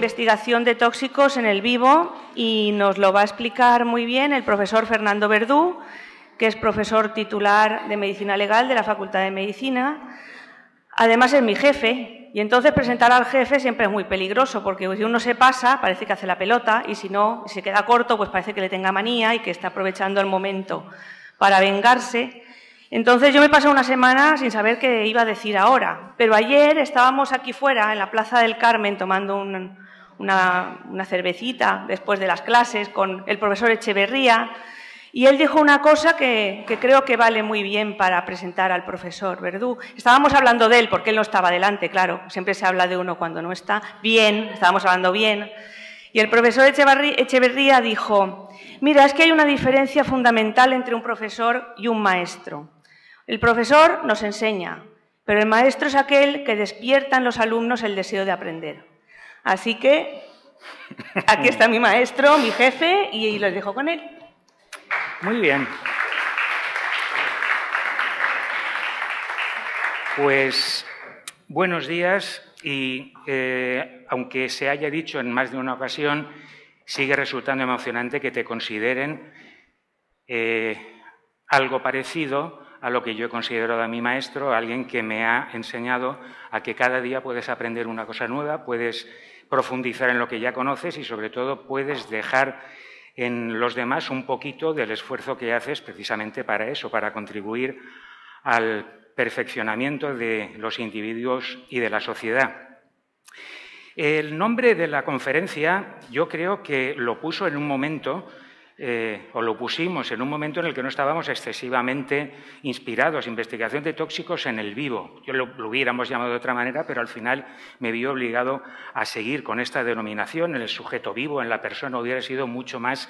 investigación de tóxicos en el vivo y nos lo va a explicar muy bien el profesor Fernando Verdú, que es profesor titular de Medicina Legal de la Facultad de Medicina. Además, es mi jefe, y entonces presentar al jefe siempre es muy peligroso, porque si uno se pasa, parece que hace la pelota, y si no, se queda corto, pues parece que le tenga manía y que está aprovechando el momento para vengarse. Entonces, yo me he pasado una semana sin saber qué iba a decir ahora, pero ayer estábamos aquí fuera, en la Plaza del Carmen, tomando una cervecita después de las clases con el profesor Echeverría, y él dijo una cosa que creo que vale muy bien para presentar al profesor Verdú. Estábamos hablando de él, porque él no estaba delante, claro, siempre se habla de uno cuando no está. Bien, estábamos hablando bien. Y el profesor Echeverría dijo, mira, es que hay una diferencia fundamental entre un profesor y un maestro. El profesor nos enseña, pero el maestro es aquel que despierta en los alumnos el deseo de aprender. Así que aquí está mi maestro, mi jefe, y los dejo con él. Muy bien. Pues buenos días y aunque se haya dicho en más de una ocasión, sigue resultando emocionante que te consideren algo parecido a lo que yo he considerado a mi maestro, alguien que me ha enseñado a que cada día puedes aprender una cosa nueva, puedes profundizar en lo que ya conoces y sobre todo puedes dejar en los demás un poquito del esfuerzo que haces precisamente para eso, para contribuir al perfeccionamiento de los individuos y de la sociedad. El nombre de la conferencia yo creo que lo puso en un momento, o lo pusimos en un momento en el que no estábamos excesivamente inspirados. Investigación de tóxicos en el vivo. Yo lo hubiéramos llamado de otra manera, pero al final me vi obligado a seguir con esta denominación. En el sujeto vivo, en la persona, hubiera sido mucho más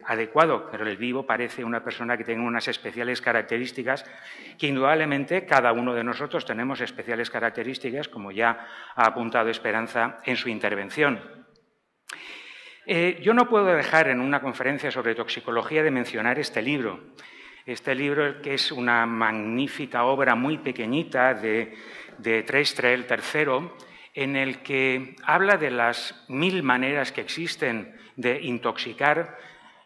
adecuado, pero el vivo parece una persona que tiene unas especiales características que indudablemente cada uno de nosotros tenemos especiales características, como ya ha apuntado Esperanza en su intervención. Yo no puedo dejar en una conferencia sobre toxicología de mencionar este libro. Este libro, que es una magnífica obra muy pequeñita de Treistrel III, en el que habla de las 1000 maneras que existen de intoxicar,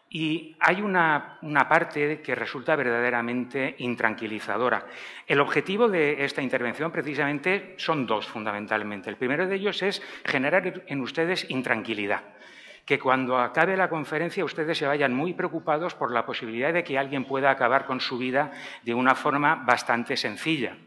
y hay una parte que resulta verdaderamente intranquilizadora. El objetivo de esta intervención precisamente son dos, fundamentalmente. El primero de ellos es generar en ustedes intranquilidad. Que cuando acabe la conferencia ustedes se vayan muy preocupados por la posibilidad de que alguien pueda acabar con su vida de una forma bastante sencilla.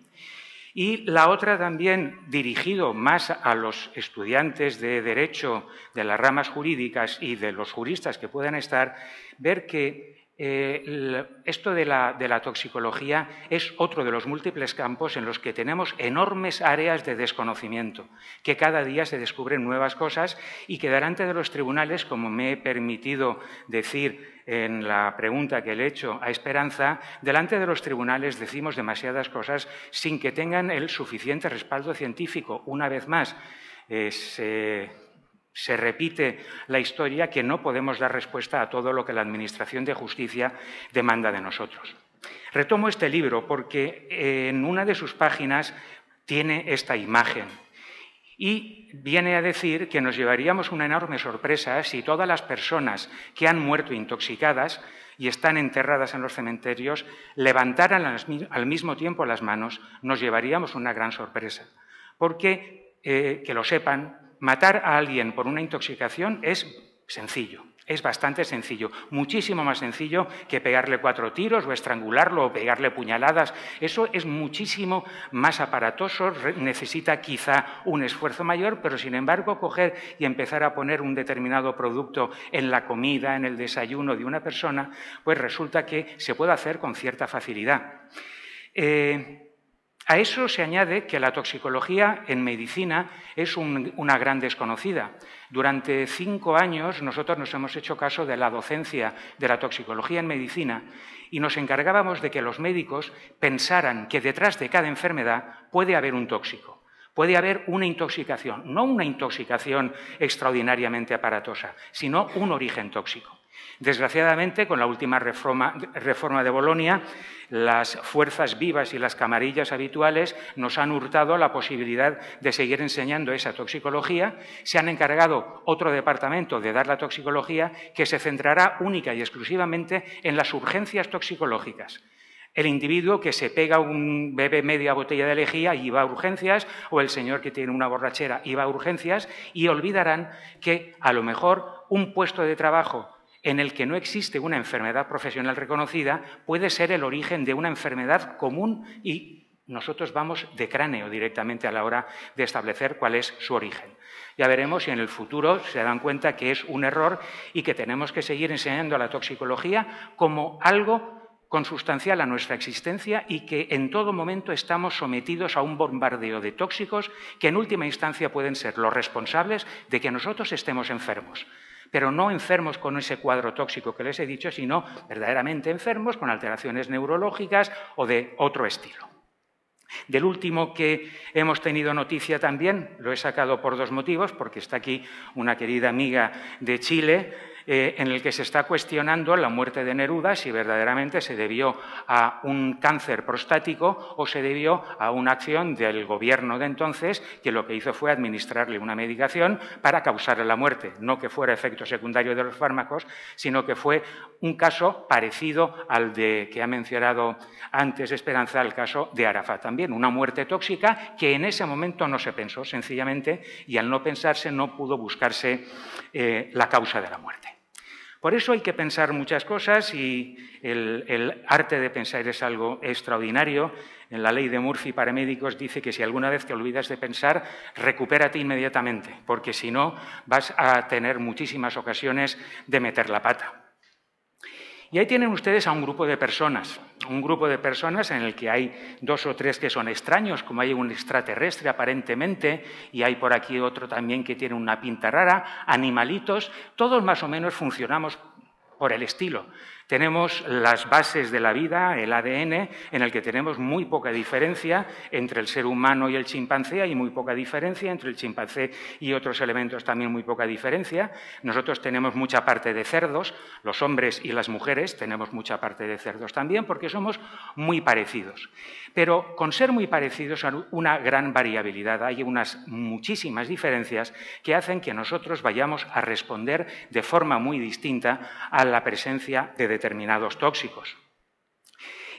Y la otra también dirigido más a los estudiantes de Derecho, de las ramas jurídicas y de los juristas que puedan estar, ver que esto de la toxicología es otro de los múltiples campos en los que tenemos enormes áreas de desconocimiento, que cada día se descubren nuevas cosas y que delante de los tribunales, como me he permitido decir en la pregunta que le he hecho a Esperanza, delante de los tribunales decimos demasiadas cosas sin que tengan el suficiente respaldo científico. Una vez más, se repite la historia que no podemos dar respuesta a todo lo que la Administración de Justicia demanda de nosotros. Retomo este libro porque en una de sus páginas tiene esta imagen y viene a decir que nos llevaríamos una enorme sorpresa si todas las personas que han muerto intoxicadas y están enterradas en los cementerios levantaran al mismo tiempo las manos. Nos llevaríamos una gran sorpresa, porque, que lo sepan, matar a alguien por una intoxicación es sencillo, es bastante sencillo, muchísimo más sencillo que pegarle 4 tiros o estrangularlo o pegarle puñaladas. Eso es muchísimo más aparatoso, necesita quizá un esfuerzo mayor, pero sin embargo coger y empezar a poner un determinado producto en la comida, en el desayuno de una persona, pues resulta que se puede hacer con cierta facilidad. A eso se añade que la toxicología en medicina es una gran desconocida. Durante 5 años nosotros nos hemos hecho caso de la docencia de la toxicología en medicina y nos encargábamos de que los médicos pensaran que detrás de cada enfermedad puede haber un tóxico, puede haber una intoxicación, no una intoxicación extraordinariamente aparatosa, sino un origen tóxico. Desgraciadamente, con la última reforma de Bolonia, las fuerzas vivas y las camarillas habituales nos han hurtado la posibilidad de seguir enseñando esa toxicología. Se han encargado otro departamento de dar la toxicología que se centrará única y exclusivamente en las urgencias toxicológicas. El individuo que se pega bebe media botella de lejía y va a urgencias, o el señor que tiene una borrachera y va a urgencias, y olvidarán que a lo mejor un puesto de trabajo en el que no existe una enfermedad profesional reconocida puede ser el origen de una enfermedad común y nosotros vamos de cráneo directamente a la hora de establecer cuál es su origen. Ya veremos si en el futuro se dan cuenta que es un error y que tenemos que seguir enseñando la toxicología como algo consustancial a nuestra existencia y que en todo momento estamos sometidos a un bombardeo de tóxicos que en última instancia pueden ser los responsables de que nosotros estemos enfermos. Pero no enfermos con ese cuadro tóxico que les he dicho, sino verdaderamente enfermos con alteraciones neurológicas o de otro estilo. Del último que hemos tenido noticia también, lo he sacado por dos motivos, porque está aquí una querida amiga de Chile, en el que se está cuestionando la muerte de Neruda, si verdaderamente se debió a un cáncer prostático o se debió a una acción del gobierno de entonces, que lo que hizo fue administrarle una medicación para causarle la muerte. No que fuera efecto secundario de los fármacos, sino que fue un caso parecido al de que ha mencionado antes Esperanza, el caso de Arafat también. Una muerte tóxica que en ese momento no se pensó, sencillamente, y al no pensarse no pudo buscarse la causa de la muerte. Por eso hay que pensar muchas cosas y el arte de pensar es algo extraordinario. En la ley de Murphy para médicos dice que si alguna vez te olvidas de pensar, recupérate inmediatamente, porque si no vas a tener muchísimas ocasiones de meter la pata. Y ahí tienen ustedes a un grupo de personas en el que hay 2 o 3 que son extraños, como hay un extraterrestre aparentemente, y hay por aquí otro también que tiene una pinta rara, animalitos, todos más o menos funcionamos por el estilo. Tenemos las bases de la vida, el ADN, en el que tenemos muy poca diferencia entre el ser humano y el chimpancé, hay muy poca diferencia entre el chimpancé y otros elementos, también muy poca diferencia. Nosotros tenemos mucha parte de cerdos, los hombres y las mujeres tenemos mucha parte de cerdos también, porque somos muy parecidos. Pero con ser muy parecidos hay una gran variabilidad, hay unas muchísimas diferencias que hacen que nosotros vayamos a responder de forma muy distinta a la presencia de determinados tóxicos.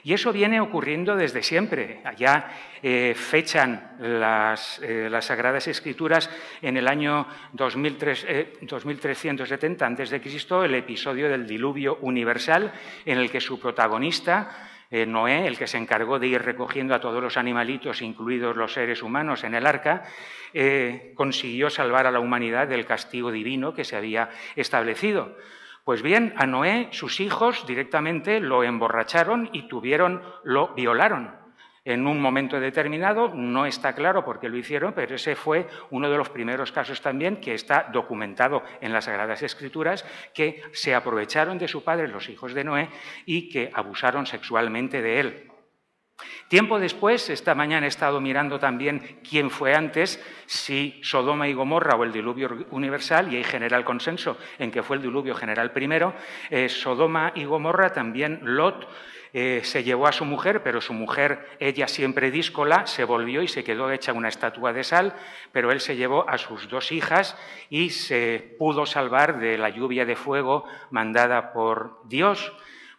Y eso viene ocurriendo desde siempre. Allá fechan las Sagradas Escrituras en el año 2370 a.C., el episodio del diluvio universal, en el que su protagonista, Noé, el que se encargó de ir recogiendo a todos los animalitos, incluidos los seres humanos, en el arca, consiguió salvar a la humanidad del castigo divino que se había establecido. Pues bien, a Noé, sus hijos directamente lo emborracharon y lo violaron. En un momento determinado, no está claro por qué lo hicieron, pero ese fue uno de los primeros casos también que está documentado en las Sagradas Escrituras, que se aprovecharon de su padre, los hijos de Noé, y que abusaron sexualmente de él. Tiempo después, esta mañana he estado mirando también quién fue antes, si Sodoma y Gomorra o el diluvio universal, y hay general consenso en que fue el diluvio general primero. Sodoma y Gomorra, también Lot se llevó a su mujer, pero su mujer, ella siempre díscola, se volvió y se quedó hecha una estatua de sal, pero él se llevó a sus 2 hijas y se pudo salvar de la lluvia de fuego mandada por Dios.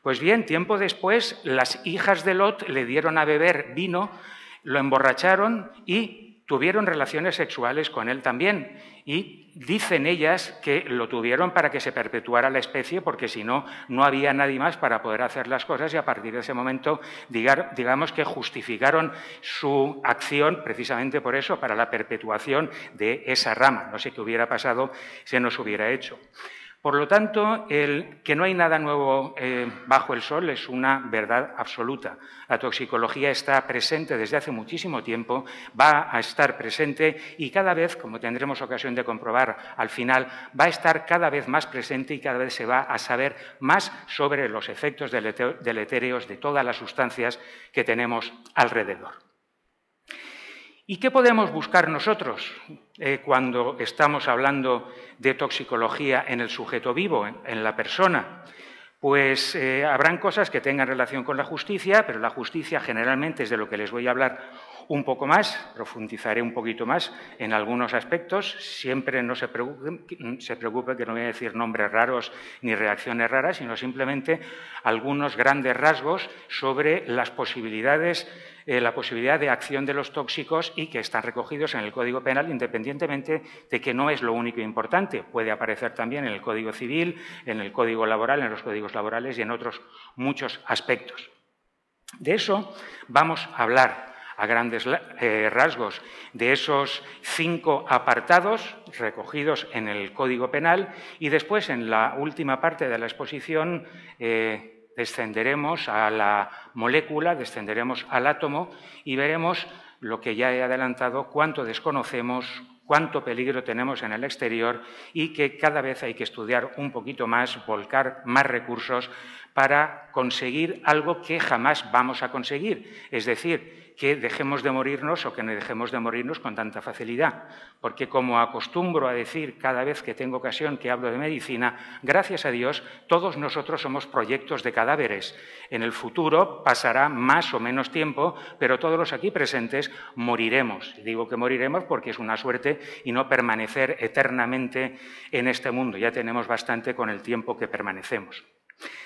Pues bien, tiempo después, las hijas de Lot le dieron a beber vino, lo emborracharon y tuvieron relaciones sexuales con él también. Y dicen ellas que lo tuvieron para que se perpetuara la especie, porque si no, no había nadie más para poder hacer las cosas, y a partir de ese momento, digamos que justificaron su acción precisamente por eso, para la perpetuación de esa rama. No sé qué hubiera pasado si no se hubiera hecho. Por lo tanto, que no hay nada nuevo bajo el sol es una verdad absoluta. La toxicología está presente desde hace muchísimo tiempo, va a estar presente y cada vez, como tendremos ocasión de comprobar al final, va a estar cada vez más presente y cada vez se va a saber más sobre los efectos deletéreos de todas las sustancias que tenemos alrededor. ¿Y qué podemos buscar nosotros cuando estamos hablando de toxicología en el sujeto vivo, en la persona? Pues habrán cosas que tengan relación con la justicia, pero la justicia generalmente es de lo que les voy a hablar un poco más, profundizaré un poquito más en algunos aspectos. Siempre no se preocupe que no voy a decir nombres raros ni reacciones raras, sino simplemente algunos grandes rasgos sobre las posibilidades, la posibilidad de acción de los tóxicos y que están recogidos en el Código Penal, independientemente de que no es lo único importante. Puede aparecer también en el Código Civil, en el Código Laboral, en los códigos laborales y en otros muchos aspectos. De eso vamos a hablar a grandes rasgos, de esos 5 apartados recogidos en el Código Penal, y después, en la última parte de la exposición, descenderemos a la molécula, descenderemos al átomo y veremos lo que ya he adelantado, cuánto desconocemos, cuánto peligro tenemos en el exterior y que cada vez hay que estudiar un poquito más, volcar más recursos para conseguir algo que jamás vamos a conseguir, es decir, que dejemos de morirnos o que no dejemos de morirnos con tanta facilidad. Porque, como acostumbro a decir cada vez que tengo ocasión que hablo de medicina, gracias a Dios, todos nosotros somos proyectos de cadáveres. En el futuro pasará más o menos tiempo, pero todos los aquí presentes moriremos. Digo que moriremos porque es una suerte y no permanecer eternamente en este mundo. Ya tenemos bastante con el tiempo que permanecemos.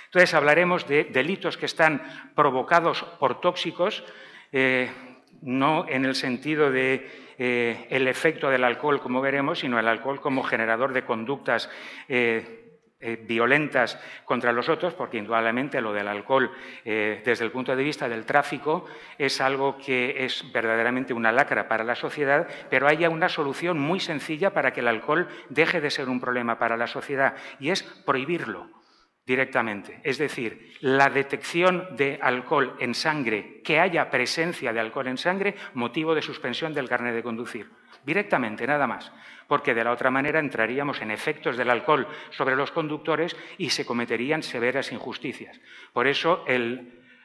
Entonces, hablaremos de delitos que están provocados por tóxicos, no en el sentido de el efecto del alcohol, como veremos, sino el alcohol como generador de conductas violentas contra los otros, porque indudablemente lo del alcohol, desde el punto de vista del tráfico, es algo que es verdaderamente una lacra para la sociedad, pero hay una solución muy sencilla para que el alcohol deje de ser un problema para la sociedad, y es prohibirlo directamente. Es decir, la detección de alcohol en sangre, que haya presencia de alcohol en sangre, motivo de suspensión del carnet de conducir. Directamente, nada más. Porque de la otra manera entraríamos en efectos del alcohol sobre los conductores y se cometerían severas injusticias. Por eso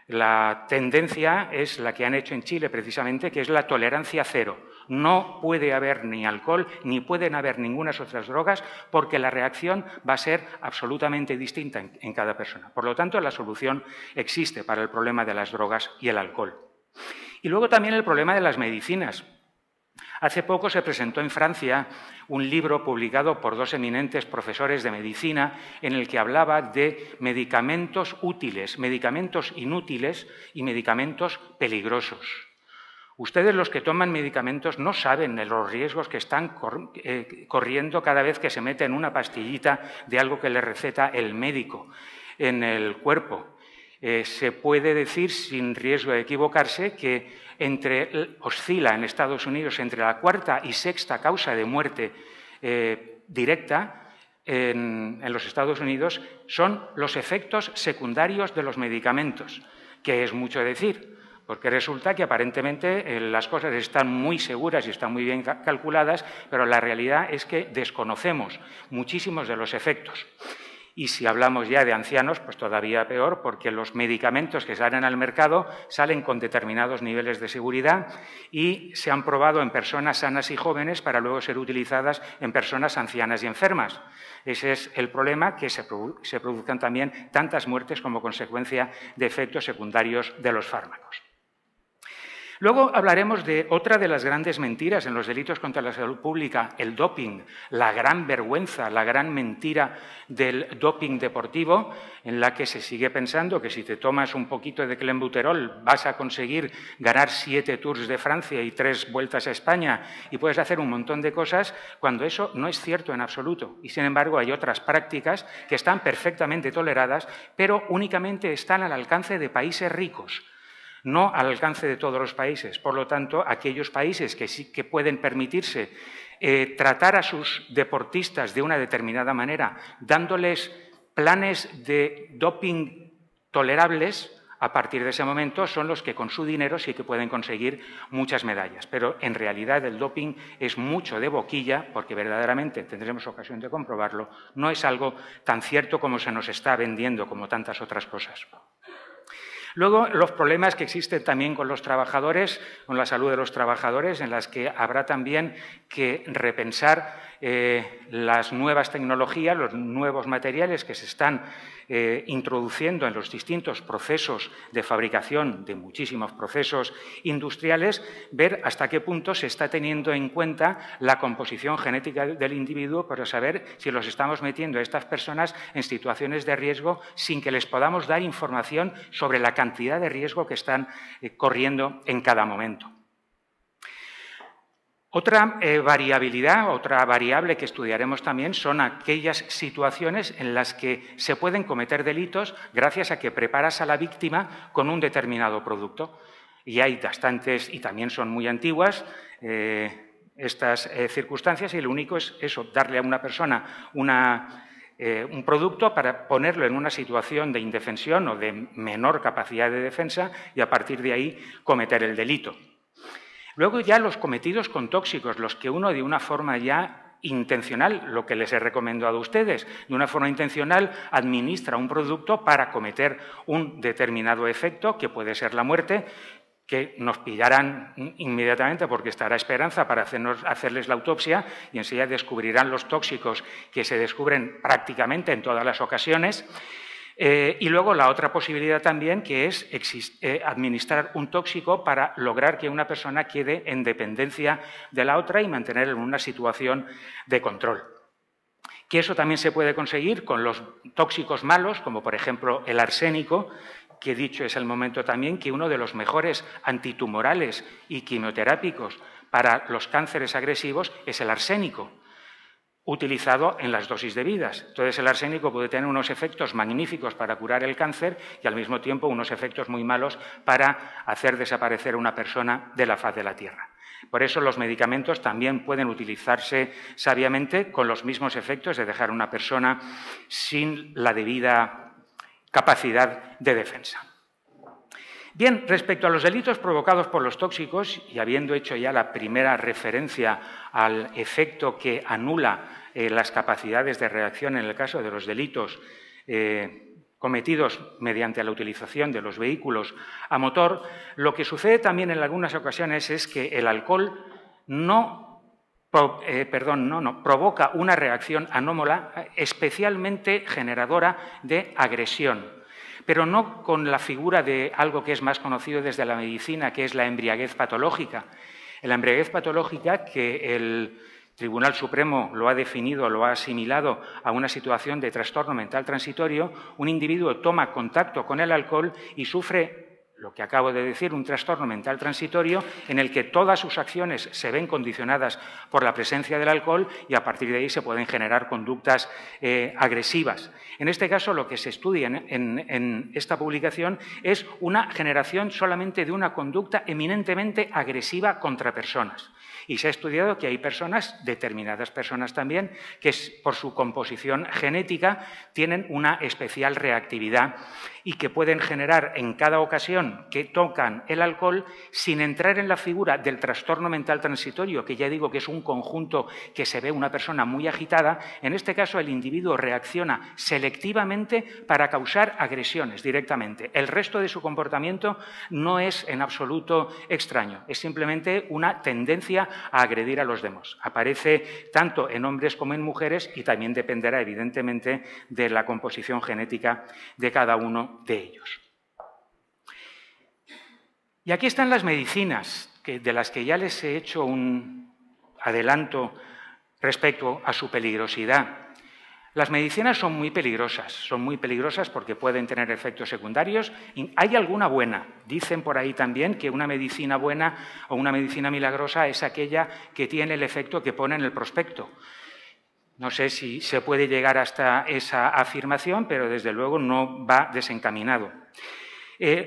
la tendencia es la que han hecho en Chile precisamente, que es la tolerancia cero. No puede haber ni alcohol, ni pueden haber ninguna otras drogas, porque la reacción va a ser absolutamente distinta en cada persona. Por lo tanto, la solución existe para el problema de las drogas y el alcohol. Y luego también el problema de las medicinas. Hace poco se presentó en Francia un libro publicado por 2 eminentes profesores de medicina en el que hablaba de medicamentos útiles, medicamentos inútiles y medicamentos peligrosos. Ustedes, los que toman medicamentos, no saben de los riesgos que están corriendo cada vez que se meten una pastillita de algo que les receta el médico en el cuerpo. Se puede decir, sin riesgo de equivocarse, que oscila en Estados Unidos entre la 4ª y 6ª causa de muerte directa en los Estados Unidos son los efectos secundarios de los medicamentos, que es mucho decir. Porque resulta que aparentemente las cosas están muy seguras y están muy bien calculadas, pero la realidad es que desconocemos muchísimos de los efectos. Y si hablamos ya de ancianos, pues todavía peor, porque los medicamentos que salen al mercado salen con determinados niveles de seguridad y se han probado en personas sanas y jóvenes para luego ser utilizadas en personas ancianas y enfermas. Ese es el problema, que se produzcan también tantas muertes como consecuencia de efectos secundarios de los fármacos. Luego hablaremos de otra de las grandes mentiras en los delitos contra la salud pública, el doping, la gran vergüenza, la gran mentira del doping deportivo, en la que se sigue pensando que si te tomas un poquito de clenbuterol vas a conseguir ganar 7 Tours de Francia y 3 vueltas a España y puedes hacer un montón de cosas, cuando eso no es cierto en absoluto. Y sin embargo hay otras prácticas que están perfectamente toleradas, pero únicamente están al alcance de países ricos, no al alcance de todos los países. Por lo tanto, aquellos países que sí que pueden permitirse tratar a sus deportistas de una determinada manera, dándoles planes de doping tolerables, a partir de ese momento son los que con su dinero sí que pueden conseguir muchas medallas. Pero en realidad el doping es mucho de boquilla, porque verdaderamente tendremos ocasión de comprobarlo, no es algo tan cierto como se nos está vendiendo, como tantas otras cosas. Luego, los problemas que existen también con los trabajadores, con la salud de los trabajadores, en las que habrá también que repensar las nuevas tecnologías, los nuevos materiales que se están introduciendo en los distintos procesos de fabricación de muchísimos procesos industriales, ver hasta qué punto se está teniendo en cuenta la composición genética del individuo para saber si los estamos metiendo a estas personas en situaciones de riesgo sin que les podamos dar información sobre la cantidad de riesgo que están corriendo en cada momento. Otra variabilidad, otra variable que estudiaremos también son aquellas situaciones en las que se pueden cometer delitos gracias a que preparas a la víctima con un determinado producto. Y hay bastantes, y también son muy antiguas, estas circunstancias, y lo único es eso, darle a una persona un producto para ponerlo en una situación de indefensión o de menor capacidad de defensa y a partir de ahí cometer el delito. Luego ya los cometidos con tóxicos, los que uno de una forma ya intencional, lo que les he recomendado a ustedes, de una forma intencional administra un producto para cometer un determinado efecto, que puede ser la muerte, que nos pillarán inmediatamente porque estará Esperanza para hacerles la autopsia y enseguida descubrirán los tóxicos que se descubren prácticamente en todas las ocasiones. Y luego la otra posibilidad también, que es administrar un tóxico para lograr que una persona quede en dependencia de la otra y mantenerla en una situación de control. Que eso también se puede conseguir con los tóxicos malos, como por ejemplo el arsénico, que dicho es el momento también que uno de los mejores antitumorales y quimioterápicos para los cánceres agresivos es el arsénico, utilizado en las dosis debidas. Entonces, el arsénico puede tener unos efectos magníficos para curar el cáncer y, al mismo tiempo, unos efectos muy malos para hacer desaparecer a una persona de la faz de la Tierra. Por eso, los medicamentos también pueden utilizarse sabiamente con los mismos efectos de dejar a una persona sin la debida capacidad de defensa. Bien, respecto a los delitos provocados por los tóxicos, y habiendo hecho ya la primera referencia al efecto que anula las capacidades de reacción en el caso de los delitos cometidos mediante la utilización de los vehículos a motor, lo que sucede también en algunas ocasiones es que el alcohol provoca una reacción anómala especialmente generadora de agresión, pero no con la figura de algo que es más conocido desde la medicina, que es la embriaguez patológica. La embriaguez patológica, que el Tribunal Supremo lo ha definido, lo ha asimilado a una situación de trastorno mental transitorio, un individuo toma contacto con el alcohol y sufre lo que acabo de decir, un trastorno mental transitorio en el que todas sus acciones se ven condicionadas por la presencia del alcohol y a partir de ahí se pueden generar conductas agresivas. En este caso, lo que se estudia en esta publicación es una generación solamente de una conducta eminentemente agresiva contra personas. Y se ha estudiado que hay personas, determinadas personas también, que por su composición genética tienen una especial reactividad y que pueden generar en cada ocasión que tocan el alcohol, sin entrar en la figura del trastorno mental transitorio, que ya digo que es un conjunto que se ve una persona muy agitada, en este caso el individuo reacciona selectivamente para causar agresiones directamente. El resto de su comportamiento no es en absoluto extraño, es simplemente una tendencia a agredir a los demás. Aparece tanto en hombres como en mujeres y también dependerá evidentemente de la composición genética de cada uno de ellos. Y aquí están las medicinas, de las que ya les he hecho un adelanto respecto a su peligrosidad. Las medicinas son muy peligrosas porque pueden tener efectos secundarios. Hay alguna buena. Dicen por ahí también que una medicina buena o una medicina milagrosa es aquella que tiene el efecto que pone en el prospecto. No sé si se puede llegar hasta esa afirmación, pero desde luego no va desencaminado.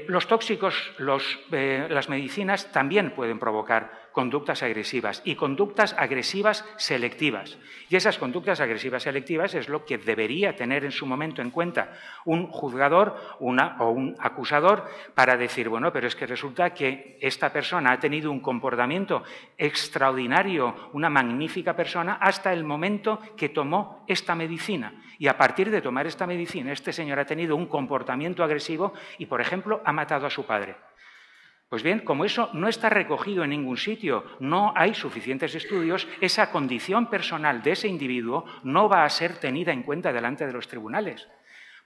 Los tóxicos, las medicinas también pueden provocar conductas agresivas y conductas agresivas selectivas. Y esas conductas agresivas selectivas es lo que debería tener en su momento en cuenta un juzgador o un acusador para decir, bueno, pero es que resulta que esta persona ha tenido un comportamiento extraordinario, una magnífica persona, hasta el momento que tomó esta medicina. Y a partir de tomar esta medicina, este señor ha tenido un comportamiento agresivo y, por ejemplo, ha matado a su padre. Pues bien, como eso no está recogido en ningún sitio, no hay suficientes estudios, esa condición personal de ese individuo no va a ser tenida en cuenta delante de los tribunales.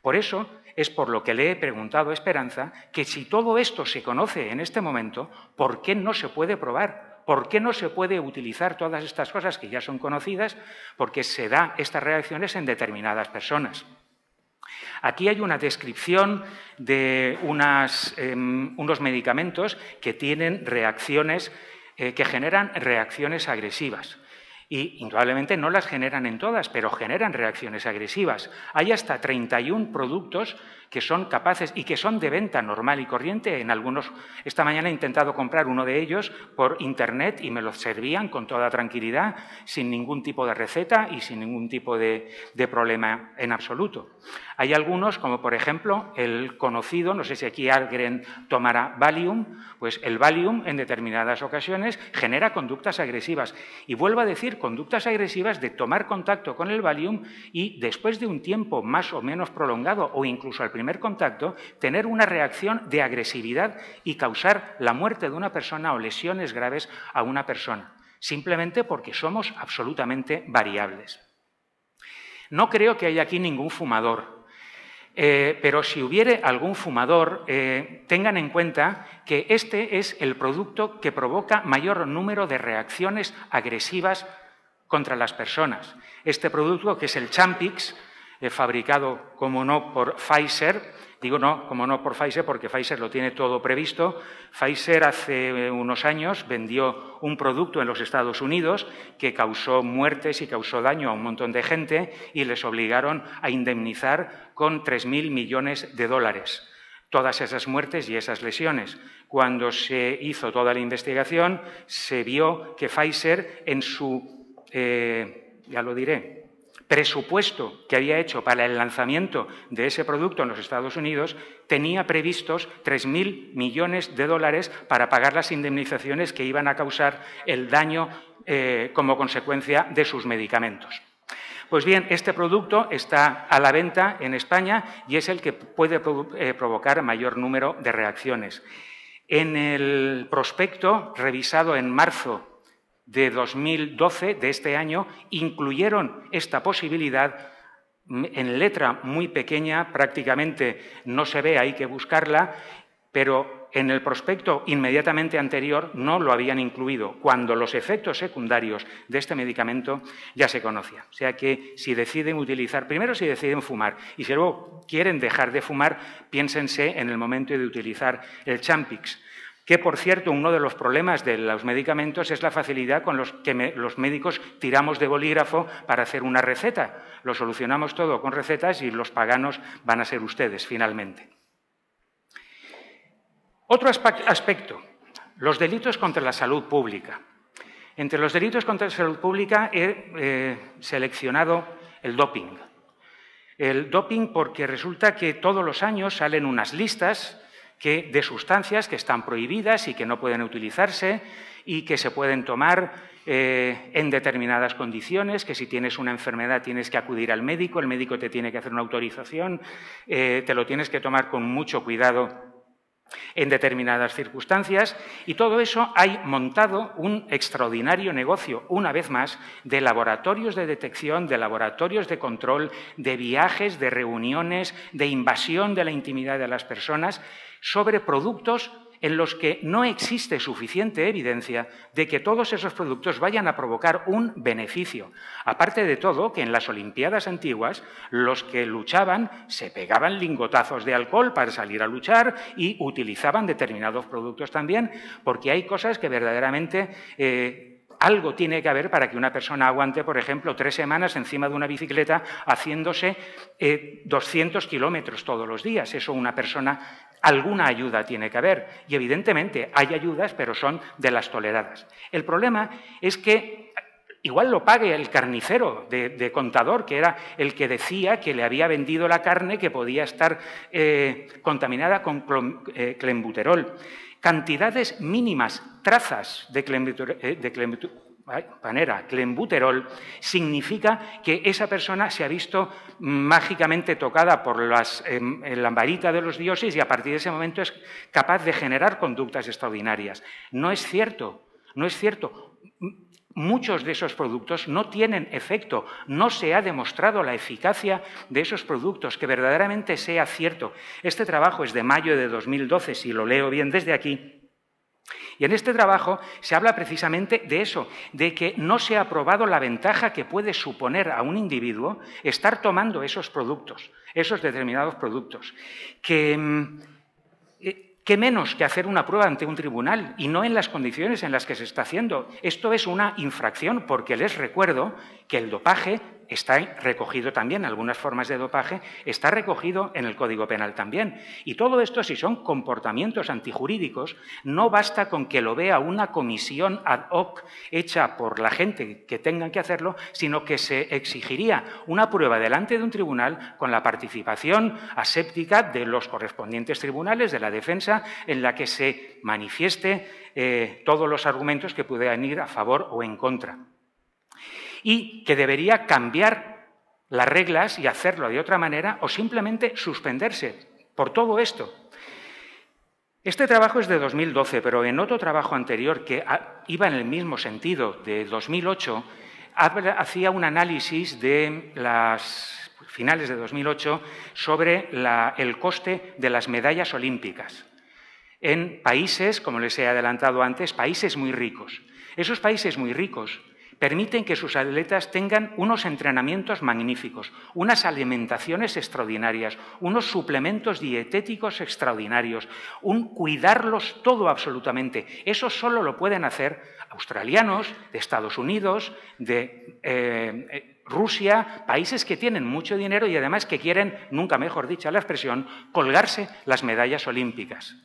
Por eso es por lo que le he preguntado a Esperanza que si todo esto se conoce en este momento, ¿por qué no se puede probar? ¿Por qué no se puede utilizar todas estas cosas que ya son conocidas? Porque se da estas reacciones en determinadas personas. Aquí hay una descripción de unos medicamentos que tienen reacciones, que generan reacciones agresivas. Y indudablemente no las generan en todas, pero generan reacciones agresivas. Hay hasta 31 productos que son capaces y que son de venta normal y corriente. En algunos, esta mañana he intentado comprar uno de ellos por Internet y me lo servían con toda tranquilidad, sin ningún tipo de receta y sin ningún tipo de problema en absoluto. Hay algunos, como por ejemplo el conocido, no sé si aquí alguien tomará Valium, pues el Valium en determinadas ocasiones genera conductas agresivas. Y vuelvo a decir, conductas agresivas de tomar contacto con el Valium y después de un tiempo más o menos prolongado o incluso al primer contacto, tener una reacción de agresividad y causar la muerte de una persona o lesiones graves a una persona, simplemente porque somos absolutamente variables. No creo que haya aquí ningún fumador, pero si hubiere algún fumador, tengan en cuenta que este es el producto que provoca mayor número de reacciones agresivas contra las personas. Este producto, que es el Champix, fabricado, como no, por Pfizer. Digo no, como no por Pfizer, porque Pfizer lo tiene todo previsto. Pfizer hace unos años vendió un producto en los Estados Unidos que causó muertes y causó daño a un montón de gente y les obligaron a indemnizar con 3.000 millones de dólares todas esas muertes y esas lesiones. Cuando se hizo toda la investigación, se vio que Pfizer en su, ya lo diré, presupuesto que había hecho para el lanzamiento de ese producto en los Estados Unidos, tenía previstos 3.000 millones de dólares para pagar las indemnizaciones que iban a causar el daño como consecuencia de sus medicamentos. Pues bien, este producto está a la venta en España y es el que puede provocar mayor número de reacciones. En el prospecto revisado en marzo de 2012, de este año, incluyeron esta posibilidad en letra muy pequeña, prácticamente no se ve, hay que buscarla, pero en el prospecto inmediatamente anterior no lo habían incluido, cuando los efectos secundarios de este medicamento ya se conocían. O sea que si deciden utilizar, primero si deciden fumar, y si luego quieren dejar de fumar, piénsense en el momento de utilizar el Champix, que, por cierto, uno de los problemas de los medicamentos es la facilidad con los que los médicos tiramos de bolígrafo para hacer una receta. Lo solucionamos todo con recetas y los paganos van a ser ustedes, finalmente. Otro aspecto, los delitos contra la salud pública. Entre los delitos contra la salud pública he seleccionado el doping. El doping porque resulta que todos los años salen unas listas de sustancias que están prohibidas y que no pueden utilizarse y que se pueden tomar en determinadas condiciones, que si tienes una enfermedad tienes que acudir al médico, el médico te tiene que hacer una autorización, te lo tienes que tomar con mucho cuidado en determinadas circunstancias, y todo eso hay montado un extraordinario negocio, una vez más, de laboratorios de detección, de laboratorios de control, de viajes, de reuniones, de invasión de la intimidad de las personas, sobre productos en los que no existe suficiente evidencia de que todos esos productos vayan a provocar un beneficio. Aparte de todo, que en las Olimpiadas antiguas los que luchaban se pegaban lingotazos de alcohol para salir a luchar y utilizaban determinados productos también, porque hay cosas que verdaderamente algo tiene que haber para que una persona aguante, por ejemplo, 3 semanas encima de una bicicleta haciéndose 200 kilómetros todos los días. Eso una persona alguna ayuda tiene que haber. Y evidentemente hay ayudas, pero son de las toleradas. El problema es que igual lo pague el carnicero de Contador, que era el que decía que le había vendido la carne que podía estar contaminada con clenbuterol. Cantidades mínimas, trazas de clenbuterol, significa que esa persona se ha visto mágicamente tocada por la varita de los dioses y a partir de ese momento es capaz de generar conductas extraordinarias. No es cierto, no es cierto. Muchos de esos productos no tienen efecto, no se ha demostrado la eficacia de esos productos, que verdaderamente sea cierto. Este trabajo es de mayo de 2012, si lo leo bien desde aquí, y en este trabajo se habla precisamente de eso, de que no se ha probado la ventaja que puede suponer a un individuo estar tomando esos productos, esos determinados productos, ¿Qué menos que hacer una prueba ante un tribunal y no en las condiciones en las que se está haciendo? Esto es una infracción porque les recuerdo que el dopaje está recogido también, algunas formas de dopaje, está recogido en el Código Penal también. Y todo esto, si son comportamientos antijurídicos, no basta con que lo vea una comisión ad hoc hecha por la gente que tengan que hacerlo, sino que se exigiría una prueba delante de un tribunal con la participación aséptica de los correspondientes tribunales, de la defensa, en la que se manifieste todos los argumentos que puedan ir a favor o en contra. Y que debería cambiar las reglas y hacerlo de otra manera o simplemente suspenderse por todo esto. Este trabajo es de 2012, pero en otro trabajo anterior que iba en el mismo sentido, de 2008, hacía un análisis de las finales de 2008 sobre el coste de las medallas olímpicas en países, como les he adelantado antes, países muy ricos. Esos países muy ricos permiten que sus atletas tengan unos entrenamientos magníficos, unas alimentaciones extraordinarias, unos suplementos dietéticos extraordinarios, un cuidarlos todo absolutamente. Eso solo lo pueden hacer australianos, de Estados Unidos, de Rusia, países que tienen mucho dinero y además que quieren, nunca mejor dicha la expresión, colgarse las medallas olímpicas.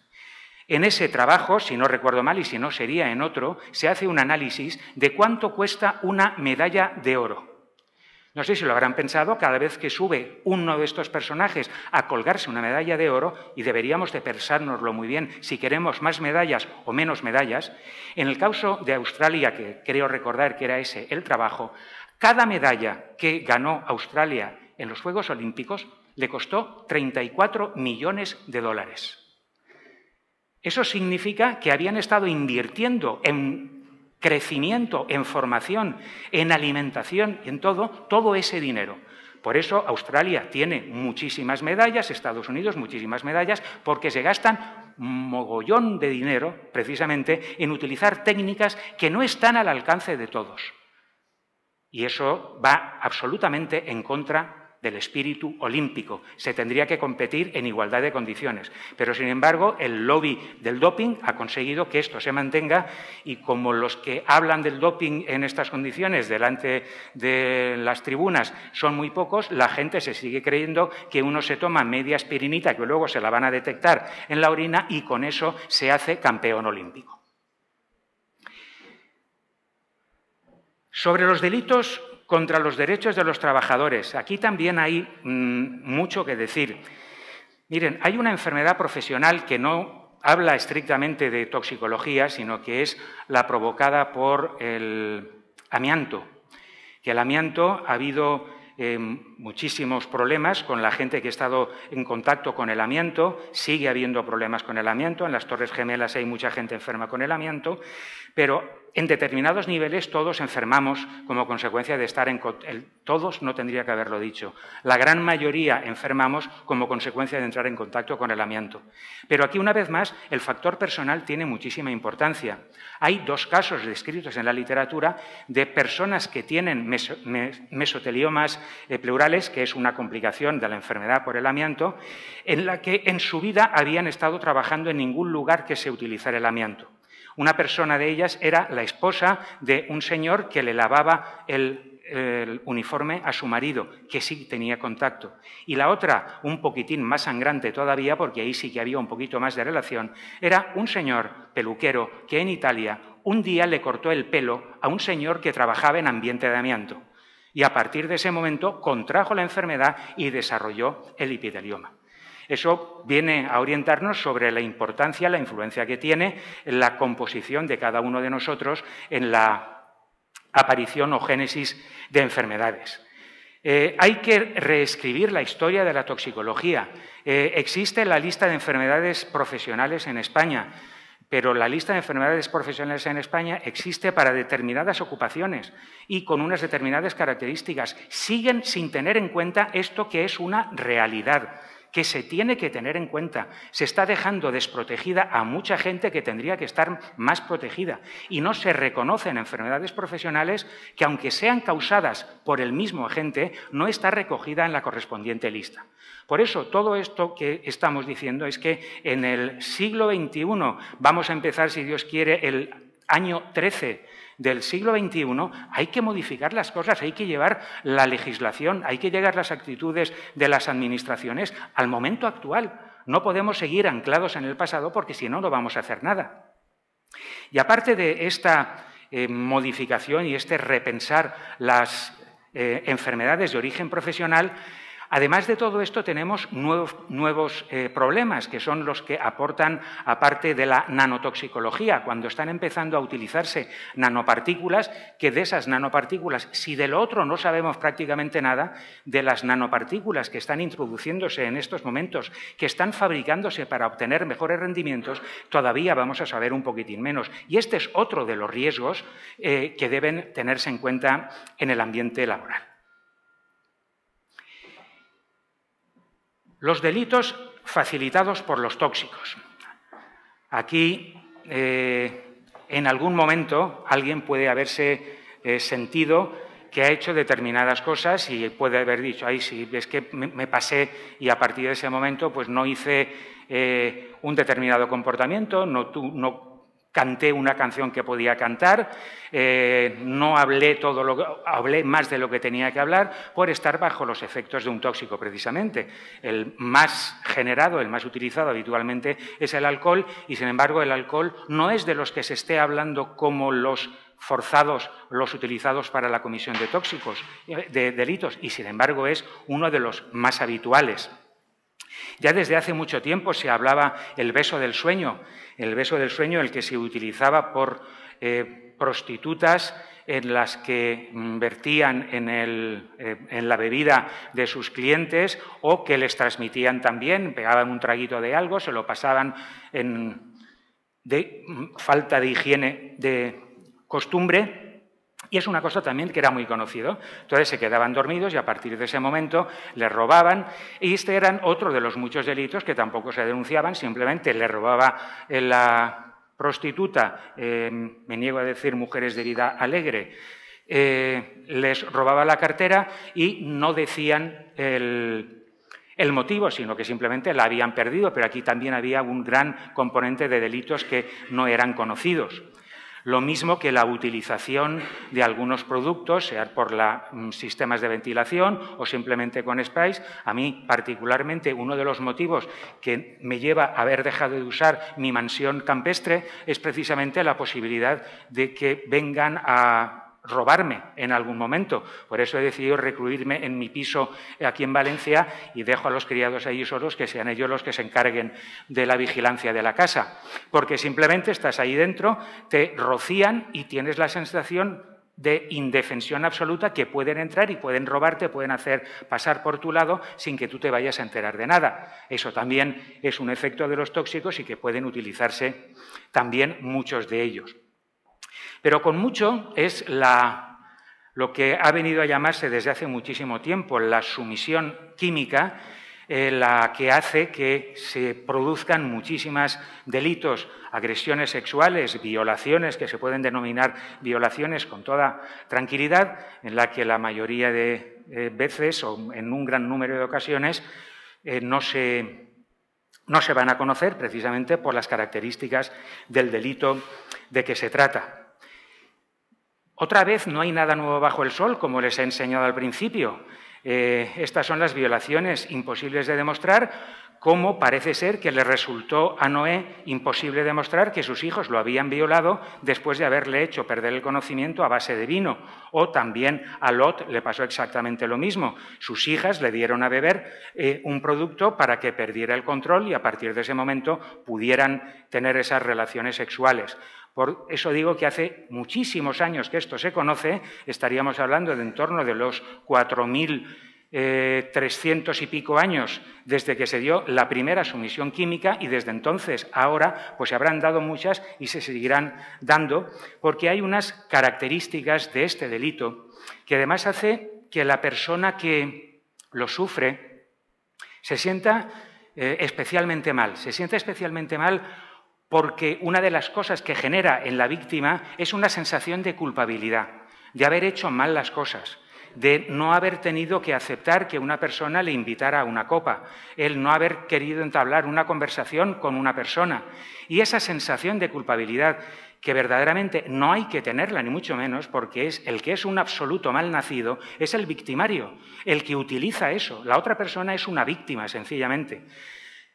En ese trabajo, si no recuerdo mal y si no sería en otro, se hace un análisis de cuánto cuesta una medalla de oro. No sé si lo habrán pensado, cada vez que sube uno de estos personajes a colgarse una medalla de oro, y deberíamos de pensárnoslo muy bien si queremos más medallas o menos medallas, en el caso de Australia, que creo recordar que era ese el trabajo, cada medalla que ganó Australia en los Juegos Olímpicos le costó 34 millones de dólares. Eso significa que habían estado invirtiendo en crecimiento, en formación, en alimentación, en todo ese dinero. Por eso Australia tiene muchísimas medallas, Estados Unidos muchísimas medallas, porque se gastan mogollón de dinero precisamente en utilizar técnicas que no están al alcance de todos. Y eso va absolutamente en contra del espíritu olímpico. Se tendría que competir en igualdad de condiciones. Pero, sin embargo, el lobby del doping ha conseguido que esto se mantenga y como los que hablan del doping en estas condiciones delante de las tribunas son muy pocos, la gente se sigue creyendo que uno se toma media aspirinita que luego se la van a detectar en la orina y con eso se hace campeón olímpico. Sobre los delitos contra los derechos de los trabajadores. Aquí también hay mucho que decir. Miren, hay una enfermedad profesional que no habla estrictamente de toxicología, sino que es la provocada por el amianto. Que el amianto ha habido muchísimos problemas con la gente que ha estado en contacto con el amianto, sigue habiendo problemas con el amianto, en las Torres Gemelas hay mucha gente enferma con el amianto, pero en determinados niveles todos enfermamos como consecuencia de estar en... Todos no tendría que haberlo dicho. La gran mayoría enfermamos como consecuencia de entrar en contacto con el amianto. Pero aquí, una vez más, el factor personal tiene muchísima importancia. Hay dos casos descritos en la literatura de personas que tienen mesoteliomas pleurales, que es una complicación de la enfermedad por el amianto, en la que en su vida habían estado trabajando en ningún lugar que se utilizara el amianto. Una persona de ellas era la esposa de un señor que le lavaba uniforme a su marido, que sí tenía contacto. Y la otra, un poquitín más sangrante todavía, porque ahí sí que había un poquito más de relación, era un señor peluquero que en Italia un día le cortó el pelo a un señor que trabajaba en ambiente de amianto. Y a partir de ese momento contrajo la enfermedad y desarrolló el epitelioma. Eso viene a orientarnos sobre la importancia, la influencia que tiene en la composición de cada uno de nosotros en la aparición o génesis de enfermedades. Hay que reescribir la historia de la toxicología. Existe la lista de enfermedades profesionales en España, pero la lista de enfermedades profesionales en España existe para determinadas ocupaciones y con unas determinadas características. Siguen sin tener en cuenta esto que es una realidad, que se tiene que tener en cuenta. Se está dejando desprotegida a mucha gente que tendría que estar más protegida y no se reconocen enfermedades profesionales que, aunque sean causadas por el mismo agente, no está recogida en la correspondiente lista. Por eso, todo esto que estamos diciendo es que en el siglo XXI vamos a empezar, si Dios quiere, el año 13 del siglo XXI, hay que modificar las cosas, hay que llevar la legislación, hay que llevar las actitudes de las administraciones al momento actual. No podemos seguir anclados en el pasado porque si no, no vamos a hacer nada. Y aparte de esta modificación y este repensar las enfermedades de origen profesional, además de todo esto, tenemos nuevos problemas, que son los que aportan, aparte de la nanotoxicología, cuando están empezando a utilizarse nanopartículas, que de esas nanopartículas, si de lo otro no sabemos prácticamente nada, de las nanopartículas que están introduciéndose en estos momentos, que están fabricándose para obtener mejores rendimientos, todavía vamos a saber un poquitín menos. Y este es otro de los riesgos que deben tenerse en cuenta en el ambiente laboral. Los delitos facilitados por los tóxicos. Aquí, en algún momento, alguien puede haberse sentido que ha hecho determinadas cosas y puede haber dicho, ay, sí, es que me pasé y a partir de ese momento pues no hice un determinado comportamiento, no canté una canción que podía cantar, no hablé más de lo que tenía que hablar por estar bajo los efectos de un tóxico, precisamente. El más generado, el más utilizado habitualmente es el alcohol y, sin embargo, el alcohol no es de los que se esté hablando como los forzados, los utilizados para la comisión de tóxicos, de delitos, y, sin embargo, es uno de los más habituales. Ya desde hace mucho tiempo se hablaba el beso del sueño, el que se utilizaba por prostitutas en las que vertían en la bebida de sus clientes o que les transmitían también, pegaban un traguito de algo, se lo pasaban de falta de higiene de costumbre. Y es una cosa también que era muy conocido. Entonces se quedaban dormidos y a partir de ese momento les robaban. Y este era otro de los muchos delitos que tampoco se denunciaban, simplemente le robaba la prostituta, me niego a decir mujeres de vida alegre, les robaba la cartera y no decían el motivo, sino que simplemente la habían perdido, pero aquí también había un gran componente de delitos que no eran conocidos. Lo mismo que la utilización de algunos productos, sea por sistemas de ventilación o simplemente con sprays. A mí, particularmente, uno de los motivos que me lleva a haber dejado de usar mi mansión campestre es precisamente la posibilidad de que vengan a robarme en algún momento. Por eso he decidido recluirme en mi piso aquí en Valencia y dejo a los criados allí solos, que sean ellos los que se encarguen de la vigilancia de la casa. Porque simplemente estás ahí dentro, te rocían y tienes la sensación de indefensión absoluta, que pueden entrar y pueden robarte, pueden hacer pasar por tu lado sin que tú te vayas a enterar de nada. Eso también es un efecto de los tóxicos y que pueden utilizarse también muchos de ellos. Pero con mucho es lo que ha venido a llamarse desde hace muchísimo tiempo la sumisión química, la que hace que se produzcan muchísimos delitos, agresiones sexuales, violaciones, que se pueden denominar violaciones con toda tranquilidad, en la que la mayoría de veces o en un gran número de ocasiones no se van a conocer precisamente por las características del delito de que se trata. Otra vez, no hay nada nuevo bajo el sol, como les he enseñado al principio. Estas son las violaciones imposibles de demostrar, como parece ser que le resultó a Noé imposible demostrar que sus hijos lo habían violado después de haberle hecho perder el conocimiento a base de vino. O también a Lot le pasó exactamente lo mismo. Sus hijas le dieron a beber un producto para que perdiera el control y a partir de ese momento pudieran tener esas relaciones sexuales. Por eso digo que hace muchísimos años que esto se conoce, estaríamos hablando de en torno de los 4.300 y pico años desde que se dio la primera sumisión química y desde entonces ahora pues se habrán dado muchas y se seguirán dando porque hay unas características de este delito que además hace que la persona que lo sufre se sienta especialmente mal. Se siente especialmente mal porque una de las cosas que genera en la víctima es una sensación de culpabilidad, de haber hecho mal las cosas, de no haber tenido que aceptar que una persona le invitara a una copa, el no haber querido entablar una conversación con una persona. Y esa sensación de culpabilidad, que verdaderamente no hay que tenerla, ni mucho menos, porque es el que es un absoluto malnacido, es el victimario, el que utiliza eso. La otra persona es una víctima, sencillamente.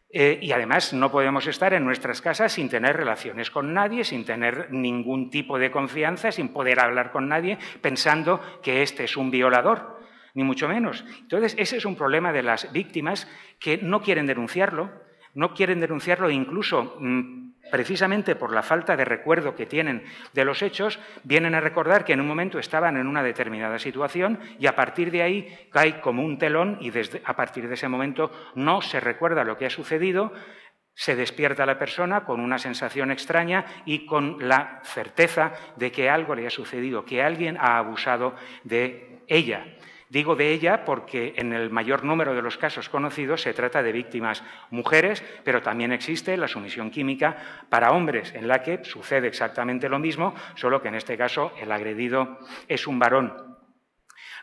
Y además no podemos estar en nuestras casas sin tener relaciones con nadie, sin tener ningún tipo de confianza, sin poder hablar con nadie, pensando que este es un violador, ni mucho menos. Entonces, ese es un problema de las víctimas que no quieren denunciarlo e incluso precisamente por la falta de recuerdo que tienen de los hechos, vienen a recordar que en un momento estaban en una determinada situación y a partir de ahí cae como un telón y a partir de ese momento no se recuerda lo que ha sucedido, se despierta la persona con una sensación extraña y con la certeza de que algo le ha sucedido, que alguien ha abusado de ella. Digo de ella porque en el mayor número de los casos conocidos se trata de víctimas mujeres, pero también existe la sumisión química para hombres, en la que sucede exactamente lo mismo, solo que en este caso el agredido es un varón.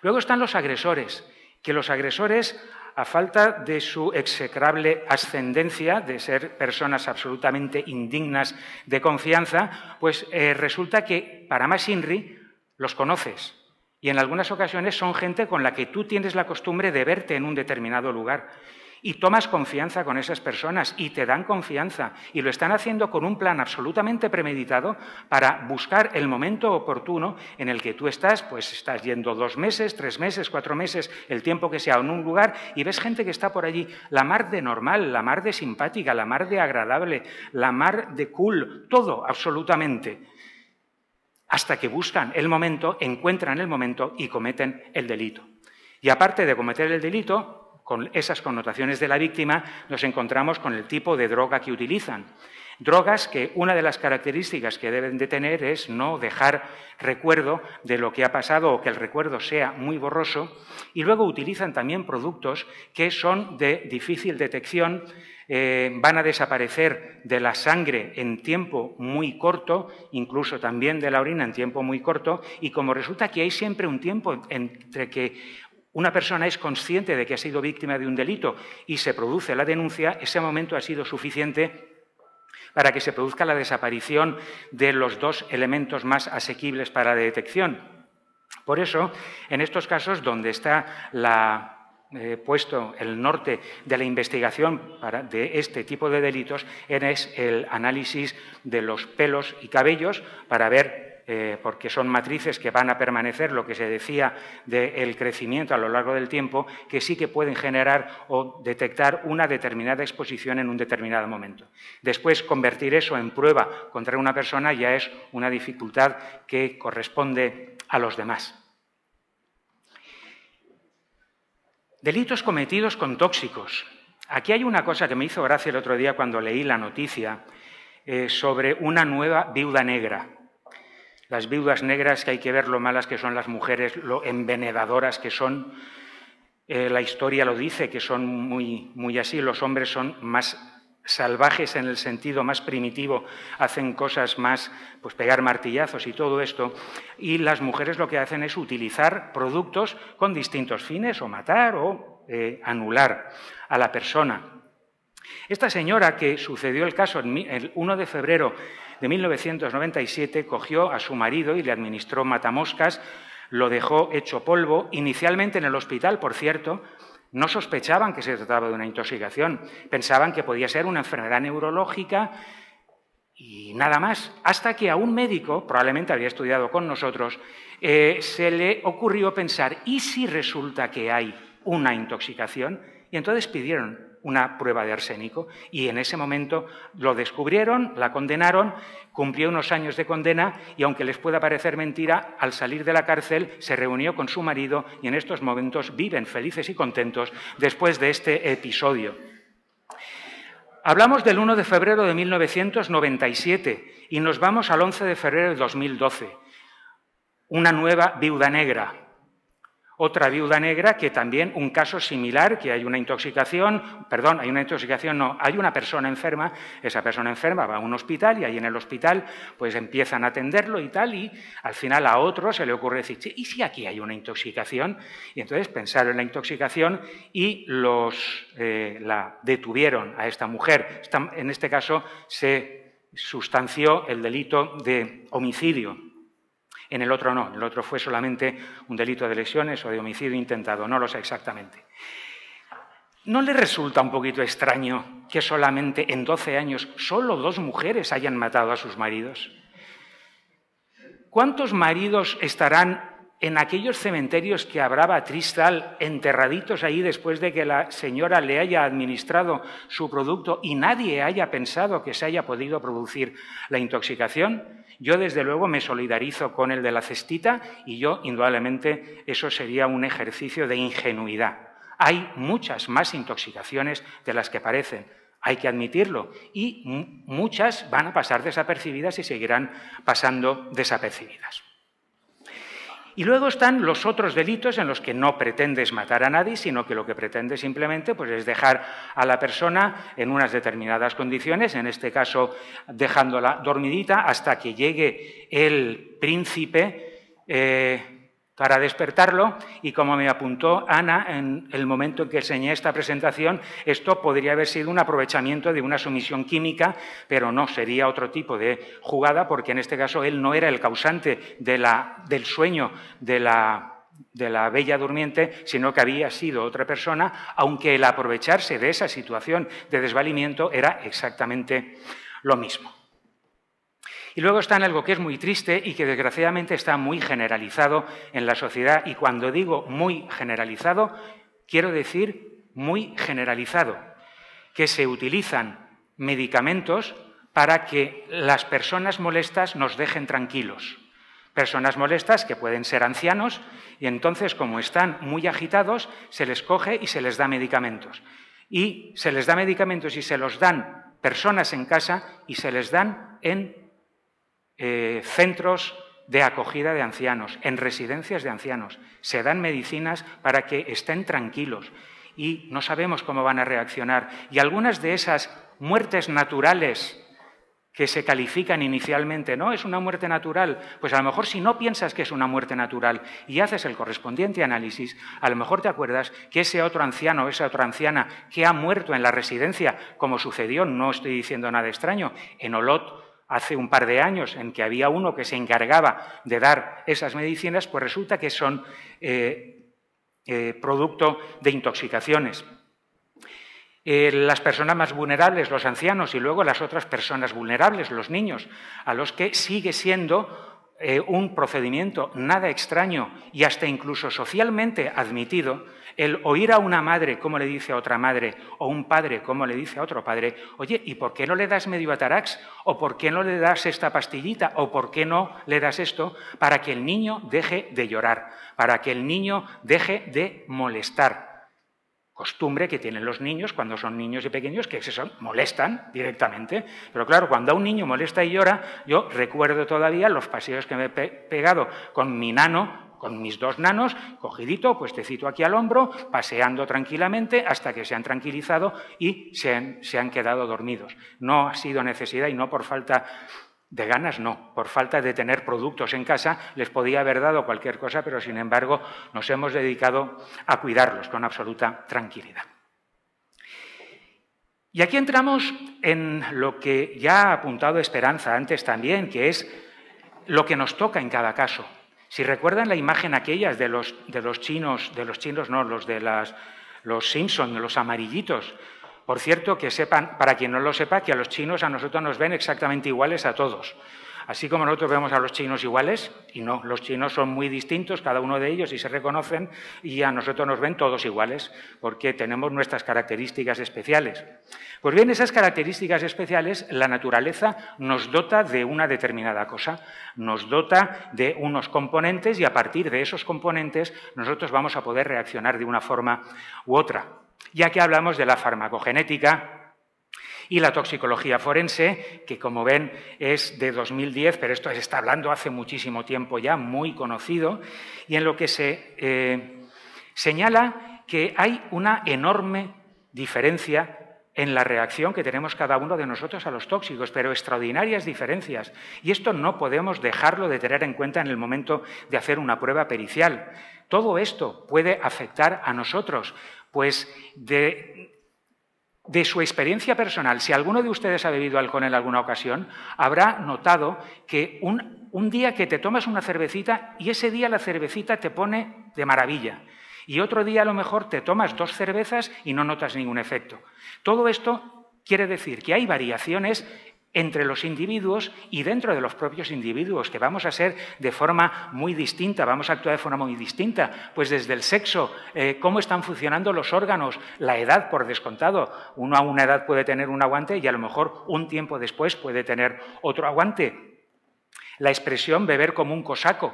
Luego están los agresores, que los agresores, a falta de su execrable ascendencia, de ser personas absolutamente indignas de confianza, pues resulta que, para más INRI, los conoces. Y en algunas ocasiones son gente con la que tú tienes la costumbre de verte en un determinado lugar. Y tomas confianza con esas personas y te dan confianza. Y lo están haciendo con un plan absolutamente premeditado para buscar el momento oportuno en el que tú estás yendo 2 meses, 3 meses, 4 meses, el tiempo que sea en un lugar y ves gente que está por allí, la mar de normal, la mar de simpática, la mar de agradable, la mar de cool, todo absolutamente. Hasta que buscan el momento, encuentran el momento y cometen el delito. Y aparte de cometer el delito, con esas connotaciones de la víctima, nos encontramos con el tipo de droga que utilizan. Drogas que una de las características que deben de tener es no dejar recuerdo de lo que ha pasado o que el recuerdo sea muy borroso. Y luego utilizan también productos que son de difícil detección, van a desaparecer de la sangre en tiempo muy corto, incluso también de la orina en tiempo muy corto, y como resulta que hay siempre un tiempo entre que una persona es consciente de que ha sido víctima de un delito y se produce la denuncia, ese momento ha sido suficiente para que se produzca la desaparición de los 2 elementos más asequibles para la detección. Por eso, en estos casos donde está puesto el norte de la investigación de este tipo de delitos es el análisis de los pelos y cabellos para ver, porque son matrices que van a permanecer, lo que se decía del crecimiento a lo largo del tiempo, que sí que pueden generar o detectar una determinada exposición en un determinado momento. Después, convertir eso en prueba contra una persona ya es una dificultad que corresponde a los demás. Delitos cometidos con tóxicos. Aquí hay una cosa que me hizo gracia el otro día cuando leí la noticia sobre una nueva viuda negra. Las viudas negras, que hay que ver lo malas que son las mujeres, lo envenenadoras que son. La historia lo dice, que son muy así. Los hombres son más salvajes en el sentido más primitivo, hacen cosas más, pues pegar martillazos y todo esto, y las mujeres lo que hacen es utilizar productos con distintos fines, o matar o anular a la persona. Esta señora, que sucedió el caso el 1 de febrero de 1997, cogió a su marido y le administró matamoscas, lo dejó hecho polvo, inicialmente en el hospital, por cierto. No sospechaban que se trataba de una intoxicación, pensaban que podía ser una enfermedad neurológica y nada más, hasta que a un médico, probablemente había estudiado con nosotros, se le ocurrió pensar, ¿y si resulta que hay una intoxicación? Y entonces pidieron una prueba de arsénico y en ese momento lo descubrieron, la condenaron, cumplió unos años de condena y aunque les pueda parecer mentira, al salir de la cárcel se reunió con su marido y en estos momentos viven felices y contentos después de este episodio. Hablamos del 1 de febrero de 1997 y nos vamos al 11 de febrero de 2012. Una nueva viuda negra. Otra viuda negra que también un caso similar, que hay una intoxicación, perdón, hay una persona enferma, esa persona enferma va a un hospital y ahí en el hospital pues empiezan a atenderlo y tal, y al final a otro se le ocurre decir, ¿y si aquí hay una intoxicación? Y entonces pensaron en la intoxicación y la detuvieron a esta mujer. En este caso se sustanció el delito de homicidio. En el otro no, en el otro fue solamente un delito de lesiones o de homicidio intentado, no lo sé exactamente. ¿No le resulta un poquito extraño que solamente en 12 años solo 2 mujeres hayan matado a sus maridos? ¿Cuántos maridos estarán en aquellos cementerios que habrá Tristal enterraditos ahí después de que la señora le haya administrado su producto y nadie haya pensado que se haya podido producir la intoxicación? Yo, desde luego, me solidarizo con el de la cestita y yo, indudablemente, eso sería un ejercicio de ingenuidad. Hay muchas más intoxicaciones de las que parecen, hay que admitirlo, y muchas van a pasar desapercibidas y seguirán pasando desapercibidas. Y luego están los otros delitos en los que no pretendes matar a nadie, sino que lo que pretendes simplemente pues, es dejar a la persona en unas determinadas condiciones, en este caso dejándola dormidita hasta que llegue el príncipe para despertarlo. Y como me apuntó Ana en el momento en que enseñé esta presentación, esto podría haber sido un aprovechamiento de una sumisión química, pero no, sería otro tipo de jugada, porque en este caso él no era el causante del sueño de la bella durmiente, sino que había sido otra persona, aunque el aprovecharse de esa situación de desvalimiento era exactamente lo mismo. Y luego está en algo que es muy triste y que desgraciadamente está muy generalizado en la sociedad, y cuando digo muy generalizado, quiero decir muy generalizado, que se utilizan medicamentos para que las personas molestas nos dejen tranquilos. Personas molestas que pueden ser ancianos y entonces, como están muy agitados, se les coge y se les da medicamentos. Y se les da medicamentos y se los dan personas en casa y se les dan en centros de acogida de ancianos, en residencias de ancianos. Se dan medicinas para que estén tranquilos y no sabemos cómo van a reaccionar. Y algunas de esas muertes naturales que se califican inicialmente, no, es una muerte natural, pues a lo mejor si no piensas que es una muerte natural y haces el correspondiente análisis, a lo mejor te acuerdas que ese otro anciano o esa otra anciana que ha muerto en la residencia, como sucedió, no estoy diciendo nada extraño, en Olot, hace un par de años, en que había uno que se encargaba de dar esas medicinas, pues resulta que son producto de intoxicaciones. Las personas más vulnerables, los ancianos, y luego las otras personas vulnerables, los niños, a los que sigue siendo un procedimiento nada extraño y hasta incluso socialmente admitido el oír a una madre cómo le dice a otra madre o un padre cómo le dice a otro padre, oye, ¿y por qué no le das medio Atarax? ¿O por qué no le das esta pastillita? ¿O por qué no le das esto? Para que el niño deje de llorar, para que el niño deje de molestar. Costumbre que tienen los niños cuando son niños y pequeños, que se molestan directamente. Pero claro, cuando a un niño molesta y llora, yo recuerdo todavía los paseos que me he pegado con mi nano, con mis 2 nanos, cogidito, puestecito aquí al hombro, paseando tranquilamente hasta que se han tranquilizado y se han quedado dormidos. No ha sido necesidad y no por falta de ganas, no, por falta de tener productos en casa, les podía haber dado cualquier cosa, pero sin embargo nos hemos dedicado a cuidarlos con absoluta tranquilidad. Y aquí entramos en lo que ya ha apuntado Esperanza antes también, que es lo que nos toca en cada caso. Si recuerdan la imagen aquellas de los chinos, los Simpson, de los amarillitos. Por cierto, que sepan, para quien no lo sepa, que a los chinos a nosotros nos ven exactamente iguales a todos. Así como nosotros vemos a los chinos iguales, y no, los chinos son muy distintos, cada uno de ellos, y se reconocen, y a nosotros nos ven todos iguales, porque tenemos nuestras características especiales. Pues bien, esas características especiales, la naturaleza nos dota de una determinada cosa, nos dota de unos componentes, y a partir de esos componentes nosotros vamos a poder reaccionar de una forma u otra. Ya que hablamos de la farmacogenética y la toxicología forense, que como ven es de 2010, pero esto se está hablando hace muchísimo tiempo ya, muy conocido, y en lo que se señala que hay una enorme diferencia en la reacción que tenemos cada uno de nosotros a los tóxicos, pero extraordinarias diferencias. Y esto no podemos dejarlo de tener en cuenta en el momento de hacer una prueba pericial. Todo esto puede afectar a nosotros, pues de su experiencia personal, si alguno de ustedes ha bebido alcohol en alguna ocasión, habrá notado que un día que te tomas una cervecita y ese día la cervecita te pone de maravilla. Y otro día a lo mejor te tomas 2 cervezas y no notas ningún efecto. Todo esto quiere decir que hay variaciones entre los individuos y dentro de los propios individuos, que vamos a ser de forma muy distinta, vamos a actuar de forma muy distinta, pues desde el sexo, cómo están funcionando los órganos, la edad por descontado. Uno a una edad puede tener un aguante y a lo mejor un tiempo después puede tener otro aguante. La expresión beber como un cosaco.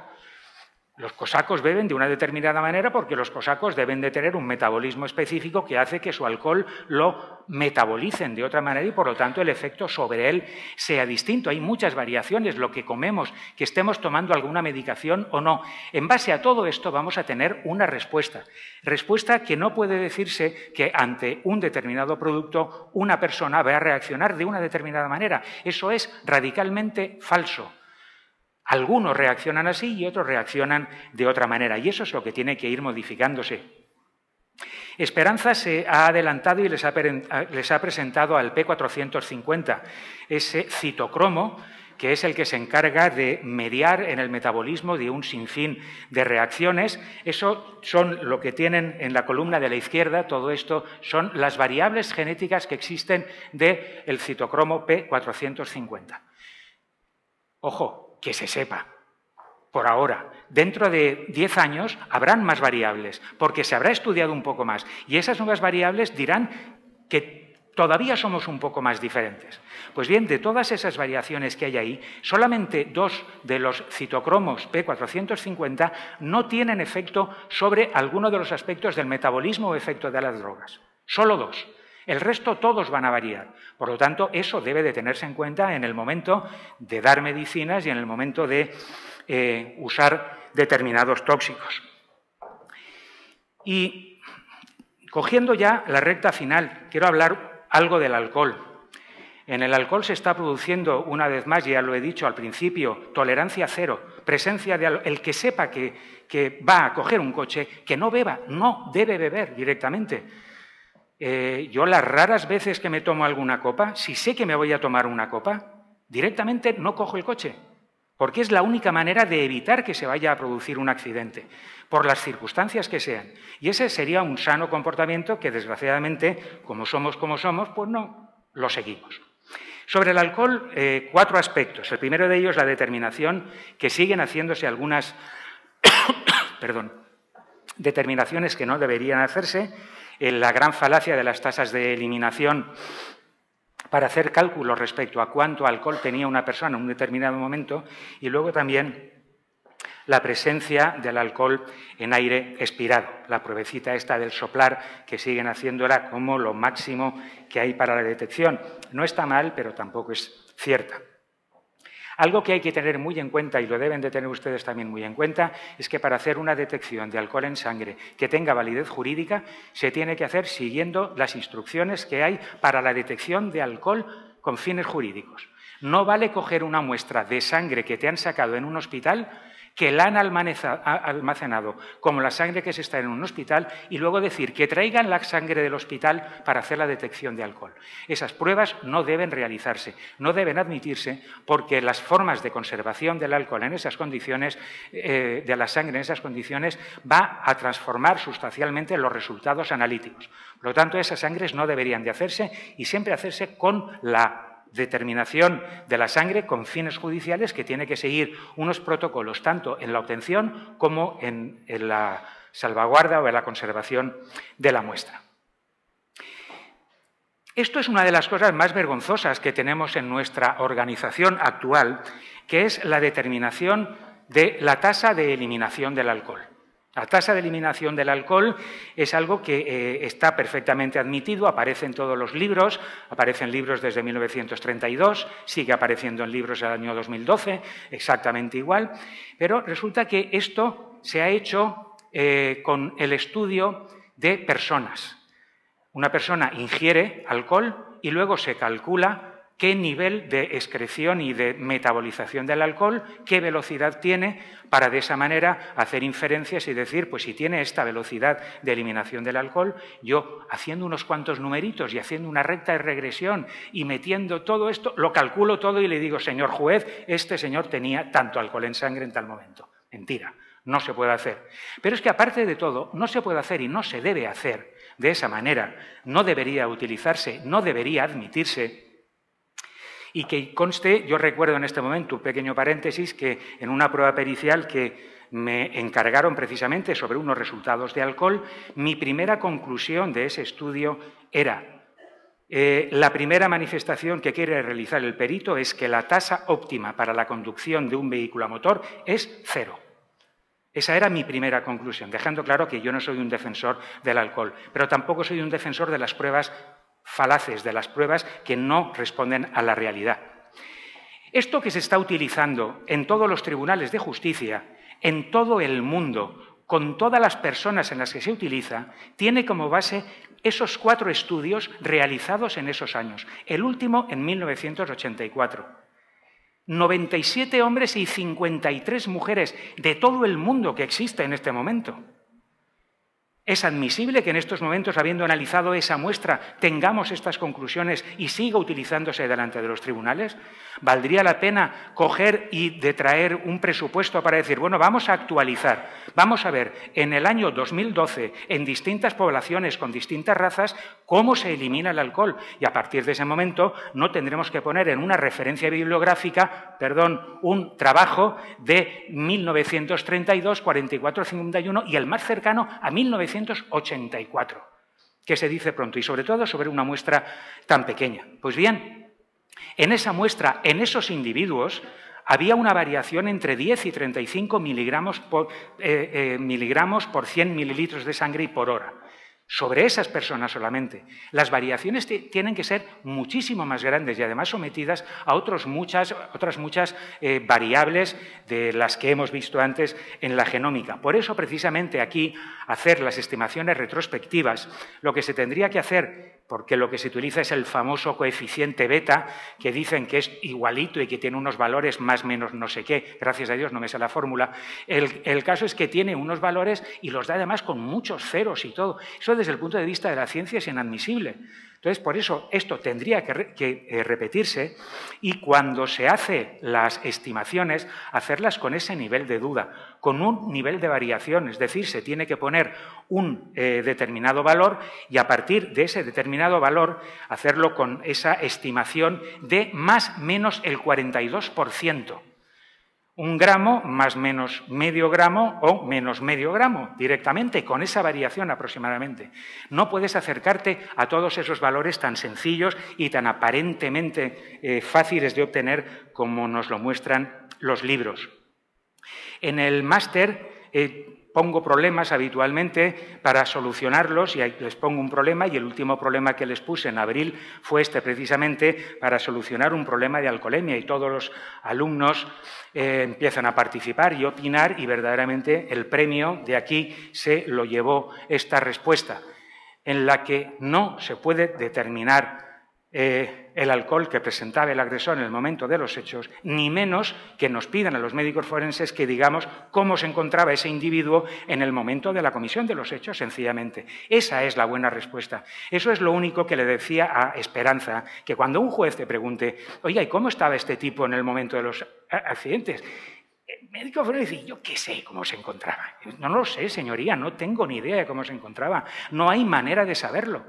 Los cosacos beben de una determinada manera porque los cosacos deben de tener un metabolismo específico que hace que su alcohol lo metabolicen de otra manera y, por lo tanto, el efecto sobre él sea distinto. Hay muchas variaciones, lo que comemos, que estemos tomando alguna medicación o no. En base a todo esto vamos a tener una respuesta. Respuesta que no puede decirse que ante un determinado producto una persona va a reaccionar de una determinada manera. Eso es radicalmente falso. Algunos reaccionan así y otros reaccionan de otra manera, y eso es lo que tiene que ir modificándose. Esperanza se ha adelantado y les ha presentado al P450, ese citocromo, que es el que se encarga de mediar en el metabolismo de un sinfín de reacciones. Eso son lo que tienen en la columna de la izquierda, todo esto son las variables genéticas que existen del citocromo P450. Ojo, que se sepa, por ahora, dentro de 10 años habrán más variables, porque se habrá estudiado un poco más, y esas nuevas variables dirán que todavía somos un poco más diferentes. Pues bien, de todas esas variaciones que hay ahí, solamente 2 de los citocromos P450 no tienen efecto sobre alguno de los aspectos del metabolismo o efecto de las drogas. Solo 2. El resto todos van a variar. Por lo tanto, eso debe de tenerse en cuenta en el momento de dar medicinas y en el momento de usar determinados tóxicos. Y cogiendo ya la recta final, quiero hablar algo del alcohol. En el alcohol se está produciendo, una vez más, ya lo he dicho al principio, tolerancia cero, presencia de alcohol. El que sepa que va a coger un coche, que no beba, no debe beber directamente. Yo las raras veces que me tomo alguna copa, si sé que me voy a tomar una copa, directamente no cojo el coche, porque es la única manera de evitar que se vaya a producir un accidente, por las circunstancias que sean. Y ese sería un sano comportamiento que, desgraciadamente, como somos, pues no lo seguimos. Sobre el alcohol, 4 aspectos. El primero de ellos, la determinación, que siguen haciéndose algunas determinaciones que no deberían hacerse, la gran falacia de las tasas de eliminación para hacer cálculos respecto a cuánto alcohol tenía una persona en un determinado momento, y luego también la presencia del alcohol en aire expirado, la pruebecita esta del soplar, que siguen haciéndola como lo máximo que hay para la detección. No está mal, pero tampoco es cierta. Algo que hay que tener muy en cuenta, y lo deben de tener ustedes también muy en cuenta, es que para hacer una detección de alcohol en sangre que tenga validez jurídica, se tiene que hacer siguiendo las instrucciones que hay para la detección de alcohol con fines jurídicos. No vale coger una muestra de sangre que te han sacado en un hospital, que la han almacenado como la sangre que se está en un hospital y luego decir que traigan la sangre del hospital para hacer la detección de alcohol. Esas pruebas no deben realizarse, no deben admitirse porque las formas de conservación del alcohol en esas condiciones, de la sangre en esas condiciones, va a transformar sustancialmente los resultados analíticos. Por lo tanto, esas sangres no deberían de hacerse y siempre hacerse con la determinación de la sangre con fines judiciales que tiene que seguir unos protocolos tanto en la obtención como en la salvaguarda o en la conservación de la muestra. Esto es una de las cosas más vergonzosas que tenemos en nuestra organización actual, que es la determinación de la tasa de eliminación del alcohol. La tasa de eliminación del alcohol es algo que está perfectamente admitido, aparece en todos los libros, aparece en libros desde 1932, sigue apareciendo en libros del año 2012, exactamente igual, pero resulta que esto se ha hecho con el estudio de personas. Una persona ingiere alcohol y luego se calcula qué nivel de excreción y de metabolización del alcohol, qué velocidad tiene, para de esa manera hacer inferencias y decir, pues si tiene esta velocidad de eliminación del alcohol, yo haciendo unos cuantos numeritos y haciendo una recta de regresión y metiendo todo esto, lo calculo todo y le digo, señor juez, este señor tenía tanto alcohol en sangre en tal momento. Mentira, no se puede hacer. Pero es que aparte de todo, no se puede hacer y no se debe hacer de esa manera, no debería utilizarse, no debería admitirse. Y que conste, yo recuerdo en este momento, un pequeño paréntesis, que en una prueba pericial que me encargaron precisamente sobre unos resultados de alcohol, mi primera conclusión de ese estudio era la primera manifestación que quiere realizar el perito es que la tasa óptima para la conducción de un vehículo a motor es 0. Esa era mi primera conclusión, dejando claro que yo no soy un defensor del alcohol, pero tampoco soy un defensor de las pruebas falaces, de las pruebas que no responden a la realidad. Esto que se está utilizando en todos los tribunales de justicia, en todo el mundo, con todas las personas en las que se utiliza, tiene como base esos 4 estudios realizados en esos años. El último en 1984. 97 hombres y 53 mujeres de todo el mundo que existe en este momento. ¿Es admisible que en estos momentos, habiendo analizado esa muestra, tengamos estas conclusiones y siga utilizándose delante de los tribunales? ¿Valdría la pena coger y detraer un presupuesto para decir, bueno, vamos a actualizar, vamos a ver en el año 2012, en distintas poblaciones con distintas razas, cómo se elimina el alcohol? Y a partir de ese momento no tendremos que poner en una referencia bibliográfica, un trabajo de 1932, 44, 51 y el más cercano a 1984, que se dice pronto, y sobre todo sobre una muestra tan pequeña. Pues bien, en esa muestra, en esos individuos, había una variación entre 10 y 35 miligramos por 100 mililitros de sangre y por hora. Sobre esas personas solamente. Las variaciones tienen que ser muchísimo más grandes y además sometidas a otras muchas variables de las que hemos visto antes en la genómica. Por eso, precisamente aquí, hacer las estimaciones retrospectivas, lo que se tendría que hacer, porque lo que se utiliza es el famoso coeficiente beta, que dicen que es igualito y que tiene unos valores más menos no sé qué, gracias a Dios no me sé la fórmula, el caso es que tiene unos valores y los da además con muchos ceros y todo. Eso desde el punto de vista de la ciencia es inadmisible. Entonces, por eso esto tendría que repetirse y cuando se hace las estimaciones, hacerlas con ese nivel de duda, con un nivel de variación, es decir, se tiene que poner un determinado valor y a partir de ese determinado valor hacerlo con esa estimación de más o menos el 42%. 1 gramo más menos medio gramo o menos medio gramo, directamente, con esa variación aproximadamente. No puedes acercarte a todos esos valores tan sencillos y tan aparentemente fáciles de obtener como nos lo muestran los libros. En el máster pongo problemas habitualmente para solucionarlos y les pongo un problema y el último problema que les puse en abril fue precisamente para solucionar un problema de alcoholemia y todos los alumnos empiezan a participar y opinar y verdaderamente el premio de aquí se lo llevó esta respuesta en la que no se puede determinar el alcohol que presentaba el agresor en el momento de los hechos, ni menos que nos pidan a los médicos forenses que digamos cómo se encontraba ese individuo en el momento de la comisión de los hechos, sencillamente. Esa es la buena respuesta. Eso es lo único que le decía a Esperanza, que cuando un juez te pregunte, oiga, ¿y cómo estaba este tipo en el momento de los accidentes? El médico forense dice, yo qué sé cómo se encontraba. No lo sé, señoría, no tengo ni idea de cómo se encontraba. No hay manera de saberlo.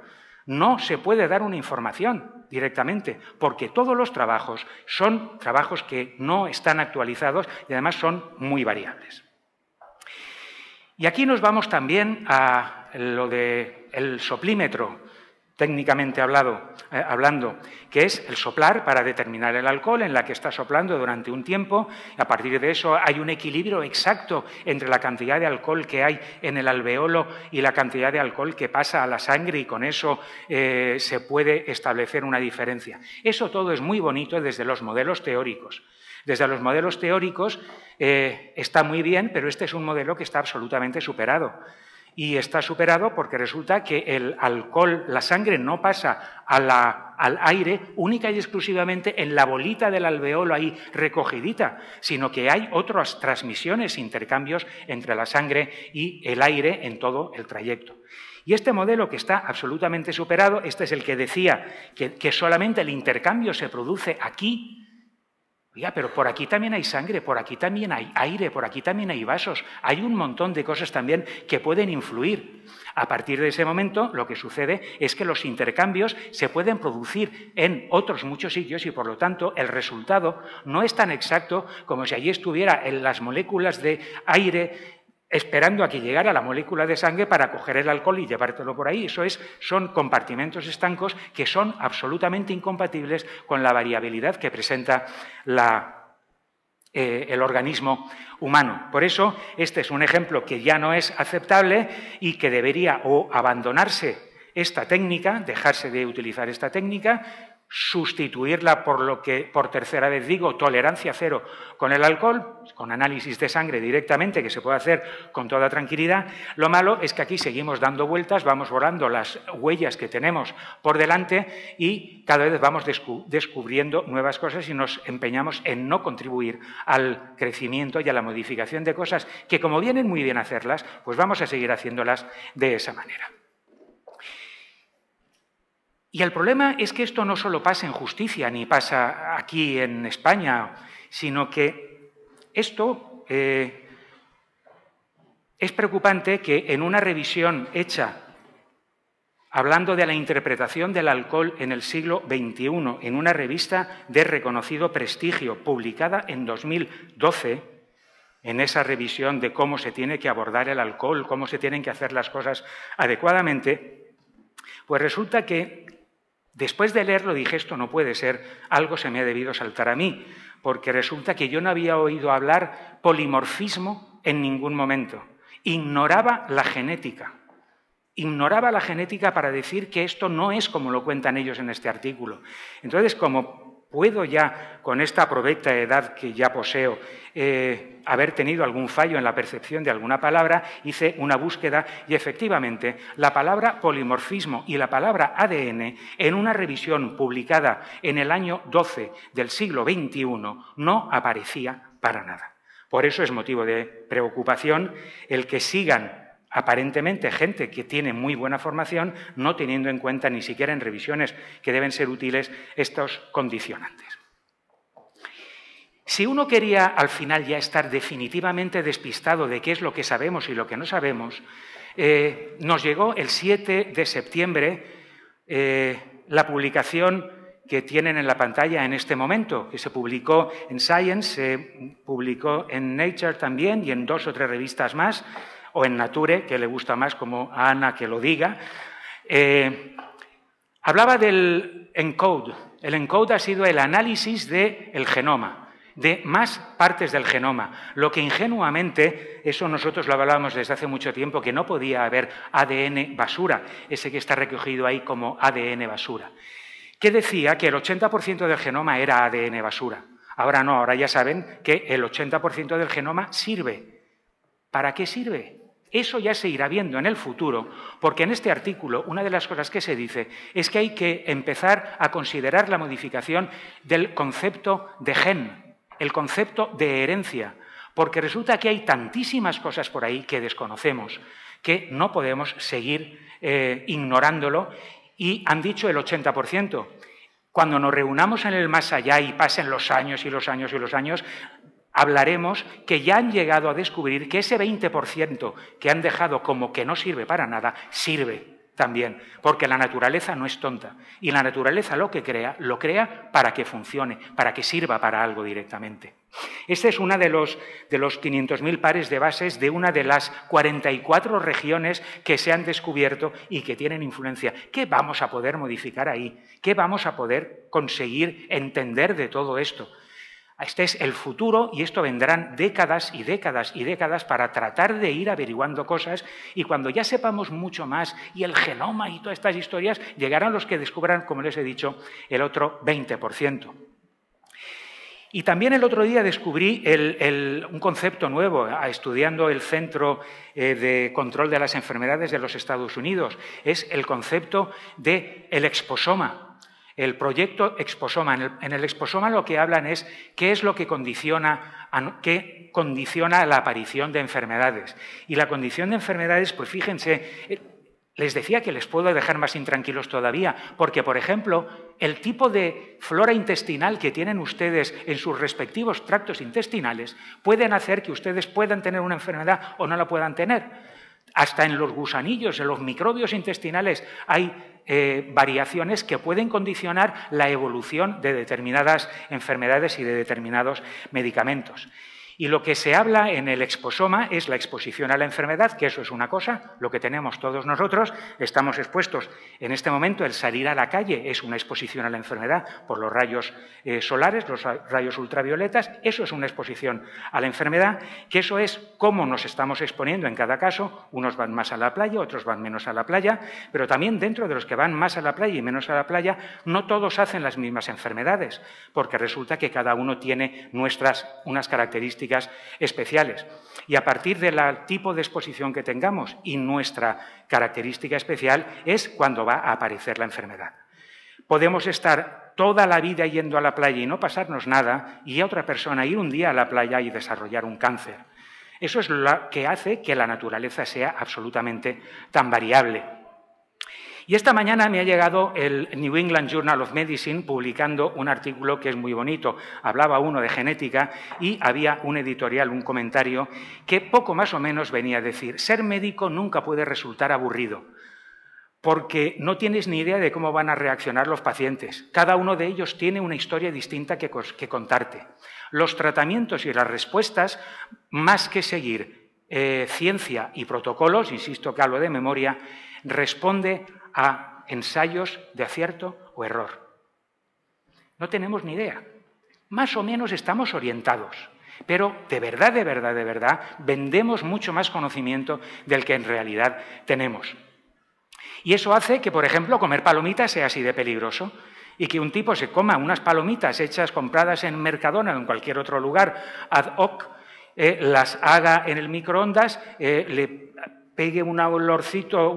No se puede dar una información directamente, porque todos los trabajos son trabajos que no están actualizados y además son muy variables. Y aquí nos vamos también a lo del soplímetro, técnicamente hablando, que es el soplar para determinar el alcohol en la que está soplando durante un tiempo. A partir de eso hay un equilibrio exacto entre la cantidad de alcohol que hay en el alveolo y la cantidad de alcohol que pasa a la sangre y con eso se puede establecer una diferencia. Eso todo es muy bonito desde los modelos teóricos. Desde los modelos teóricos está muy bien, pero este es un modelo que está absolutamente superado. Y está superado porque resulta que el alcohol, la sangre no pasa al aire única y exclusivamente en la bolita del alveolo ahí recogidita, sino que hay otras transmisiones, intercambios entre la sangre y el aire en todo el trayecto. Y este modelo que está absolutamente superado, este es el que decía que solamente el intercambio se produce aquí. Oiga, pero por aquí también hay sangre, por aquí también hay aire, por aquí también hay vasos. Hay un montón de cosas también que pueden influir. A partir de ese momento, lo que sucede es que los intercambios se pueden producir en otros muchos sitios y, por lo tanto, el resultado no es tan exacto como si allí estuviera en las moléculas de aire esperando a que llegara la molécula de sangre para coger el alcohol y llevártelo por ahí. Son compartimentos estancos que son absolutamente incompatibles con la variabilidad que presenta el organismo humano. Por eso, este es un ejemplo que ya no es aceptable y que debería o abandonarse esta técnica, dejarse de utilizar esta técnica, sustituirla por lo que por tercera vez digo, tolerancia cero con el alcohol, con análisis de sangre directamente, que se puede hacer con toda tranquilidad. Lo malo es que aquí seguimos dando vueltas, vamos borrando las huellas que tenemos por delante y cada vez vamos descubriendo nuevas cosas y nos empeñamos en no contribuir al crecimiento y a la modificación de cosas que, como vienen muy bien hacerlas, pues vamos a seguir haciéndolas de esa manera. Y el problema es que esto no solo pasa en justicia, ni pasa aquí en España, sino que esto es preocupante que en una revisión hecha hablando de la interpretación del alcohol en el siglo XXI, en una revista de reconocido prestigio, publicada en 2012, en esa revisión de cómo se tiene que abordar el alcohol, cómo se tienen que hacer las cosas adecuadamente, pues resulta que después de leerlo dije, esto no puede ser, algo se me ha debido saltar a mí, porque resulta que yo no había oído hablar polimorfismo en ningún momento. Ignoraba la genética. Ignoraba la genética para decir que esto no es como lo cuentan ellos en este artículo. Entonces, como puedo ya, con esta provecta edad que ya poseo, haber tenido algún fallo en la percepción de alguna palabra, hice una búsqueda y efectivamente la palabra polimorfismo y la palabra ADN en una revisión publicada en el año 12 del siglo XXI no aparecía para nada. Por eso es motivo de preocupación el que sigan aparentemente gente que tiene muy buena formación, no teniendo en cuenta ni siquiera en revisiones que deben ser útiles estos condicionantes. Si uno quería al final ya estar definitivamente despistado de qué es lo que sabemos y lo que no sabemos, nos llegó el 7 de septiembre la publicación que tienen en la pantalla en este momento, que se publicó en Science, se publicó en Nature también y en 2 o 3 revistas más, o en Nature, que le gusta más como a Ana que lo diga. Hablaba del ENCODE. El ENCODE ha sido el análisis del genoma, de más partes del genoma, lo que ingenuamente, eso nosotros lo hablábamos desde hace mucho tiempo, que no podía haber ADN basura, ese que está recogido ahí como ADN basura, que decía que el 80% del genoma era ADN basura. Ahora no, ahora ya saben que el 80% del genoma sirve. ¿Para qué sirve? Eso ya se irá viendo en el futuro, porque en este artículo una de las cosas que se dice es que hay que empezar a considerar la modificación del concepto de gen, el concepto de herencia, porque resulta que hay tantísimas cosas por ahí que desconocemos, que no podemos seguir ignorándolo, y han dicho el 80%. Cuando nos reunamos en el más allá y pasen los años y los años y los años, hablaremos que ya han llegado a descubrir que ese 20% que han dejado como que no sirve para nada, sirve también, porque la naturaleza no es tonta. Y la naturaleza lo crea para que funcione, para que sirva para algo directamente. Este es uno de los 500.000 pares de bases de una de las 44 regiones que se han descubierto y que tienen influencia. ¿Qué vamos a poder modificar ahí? ¿Qué vamos a poder conseguir entender de todo esto? Este es el futuro y esto vendrán décadas y décadas y décadas para tratar de ir averiguando cosas, y cuando ya sepamos mucho más y el genoma y todas estas historias, llegarán los que descubran, como les he dicho, el otro 20%. Y también el otro día descubrí un concepto nuevo, estudiando el Centro de Control de las Enfermedades de los Estados Unidos. Es el concepto del exposoma. El proyecto Exposoma. En el exposoma lo que hablan es qué es lo que condiciona la aparición de enfermedades. Y la condición de enfermedades, pues fíjense, les decía que les puedo dejar más intranquilos todavía, porque, por ejemplo, el tipo de flora intestinal que tienen ustedes en sus respectivos tractos intestinales pueden hacer que ustedes puedan tener una enfermedad o no la puedan tener. Hasta en los gusanillos, en los microbios intestinales, hay variaciones que pueden condicionar la evolución de determinadas enfermedades y de determinados medicamentos. Y lo que se habla en el exposoma es la exposición a la enfermedad, que eso es una cosa, lo que tenemos todos nosotros, estamos expuestos. En este momento el salir a la calle es una exposición a la enfermedad por los rayos solares, los rayos ultravioletas, eso es una exposición a la enfermedad, que eso es cómo nos estamos exponiendo en cada caso, unos van más a la playa, otros van menos a la playa, pero también dentro de los que van más a la playa y menos a la playa, no todos hacen las mismas enfermedades, porque resulta que cada uno tiene unas características especiales. Y a partir del tipo de exposición que tengamos y nuestra característica especial es cuando va a aparecer la enfermedad. Podemos estar toda la vida yendo a la playa y no pasarnos nada, y a otra persona ir un día a la playa y desarrollar un cáncer. Eso es lo que hace que la naturaleza sea absolutamente tan variable. Y esta mañana me ha llegado el New England Journal of Medicine publicando un artículo que es muy bonito. Hablaba uno de genética y había un editorial, un comentario, que poco más o menos venía a decir: ser médico nunca puede resultar aburrido, porque no tienes ni idea de cómo van a reaccionar los pacientes. Cada uno de ellos tiene una historia distinta que contarte. Los tratamientos y las respuestas, más que seguir ciencia y protocolos, insisto que hablo de memoria, responde a ensayos de acierto o error. No tenemos ni idea. Más o menos estamos orientados, pero de verdad, vendemos mucho más conocimiento del que en realidad tenemos. Y eso hace que, por ejemplo, comer palomitas sea así de peligroso, y que un tipo se coma unas palomitas hechas, compradas en Mercadona o en cualquier otro lugar, ad hoc, las haga en el microondas, le pegue un olorcito,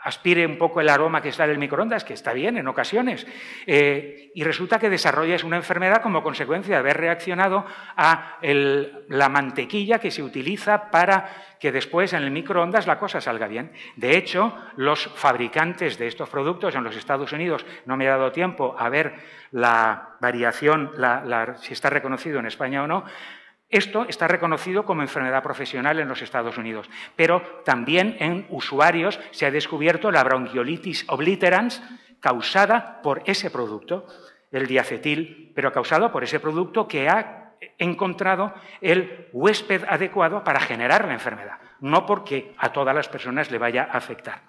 aspire un poco el aroma que está del microondas, que está bien en ocasiones, y resulta que desarrollas una enfermedad como consecuencia de haber reaccionado a la mantequilla que se utiliza para que después en el microondas la cosa salga bien. De hecho, los fabricantes de estos productos en los Estados Unidos, no me ha dado tiempo a ver la variación, si está reconocido en España o no. Esto está reconocido como enfermedad profesional en los Estados Unidos, pero también en usuarios se ha descubierto la bronquiolitis obliterans causada por ese producto, el diacetil, pero causado por ese producto que ha encontrado el huésped adecuado para generar la enfermedad, no porque a todas las personas le vaya a afectar.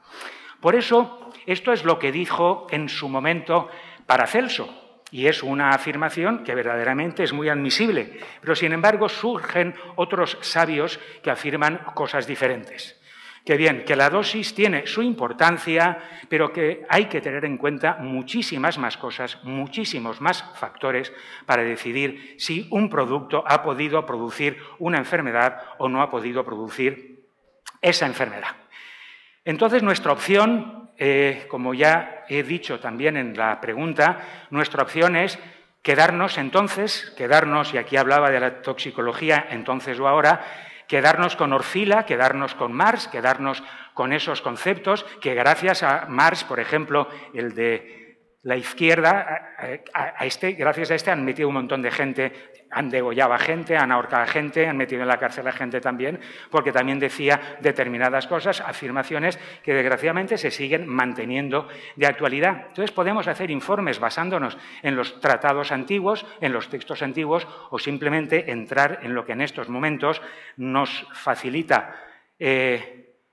Por eso, esto es lo que dijo en su momento Paracelso, y es una afirmación que verdaderamente es muy admisible, pero sin embargo surgen otros sabios que afirman cosas diferentes. Que bien, que la dosis tiene su importancia, pero que hay que tener en cuenta muchísimas más cosas, muchísimos más factores para decidir si un producto ha podido producir una enfermedad o no ha podido producir esa enfermedad. Entonces, nuestra opción, como ya he dicho también en la pregunta, nuestra opción es quedarnos, y aquí hablaba de la toxicología entonces o ahora, quedarnos con Orfila, quedarnos con Mars, quedarnos con esos conceptos que gracias a Mars, por ejemplo, el de la izquierda, gracias a este han metido un montón de gente, han degollado a gente, han ahorcado a gente, han metido en la cárcel a gente también, porque también decía determinadas cosas, afirmaciones que desgraciadamente se siguen manteniendo de actualidad. Entonces podemos hacer informes basándonos en los tratados antiguos, en los textos antiguos, o simplemente entrar en lo que en estos momentos nos facilita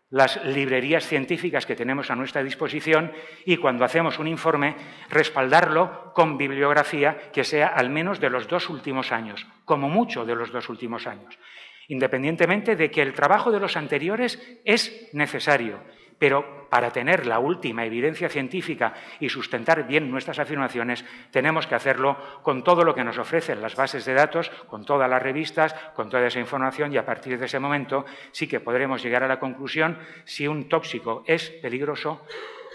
las librerías científicas que tenemos a nuestra disposición y cuando hacemos un informe, respaldarlo con bibliografía que sea al menos de los 2 últimos años, como mucho de los 2 últimos años, independientemente de que el trabajo de los anteriores es necesario, pero para tener la última evidencia científica y sustentar bien nuestras afirmaciones, tenemos que hacerlo con todo lo que nos ofrecen las bases de datos, con todas las revistas, con toda esa información y a partir de ese momento sí que podremos llegar a la conclusión si un tóxico es peligroso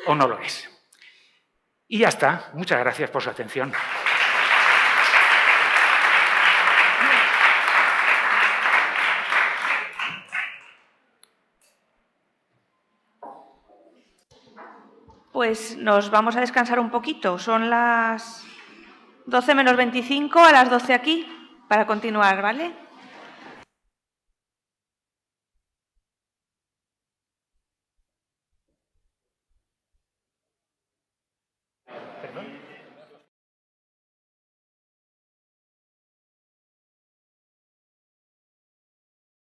o no lo es. Y ya está. Muchas gracias por su atención. Pues nos vamos a descansar un poquito. Son las 12 menos 25, a las 12 aquí, para continuar, ¿vale?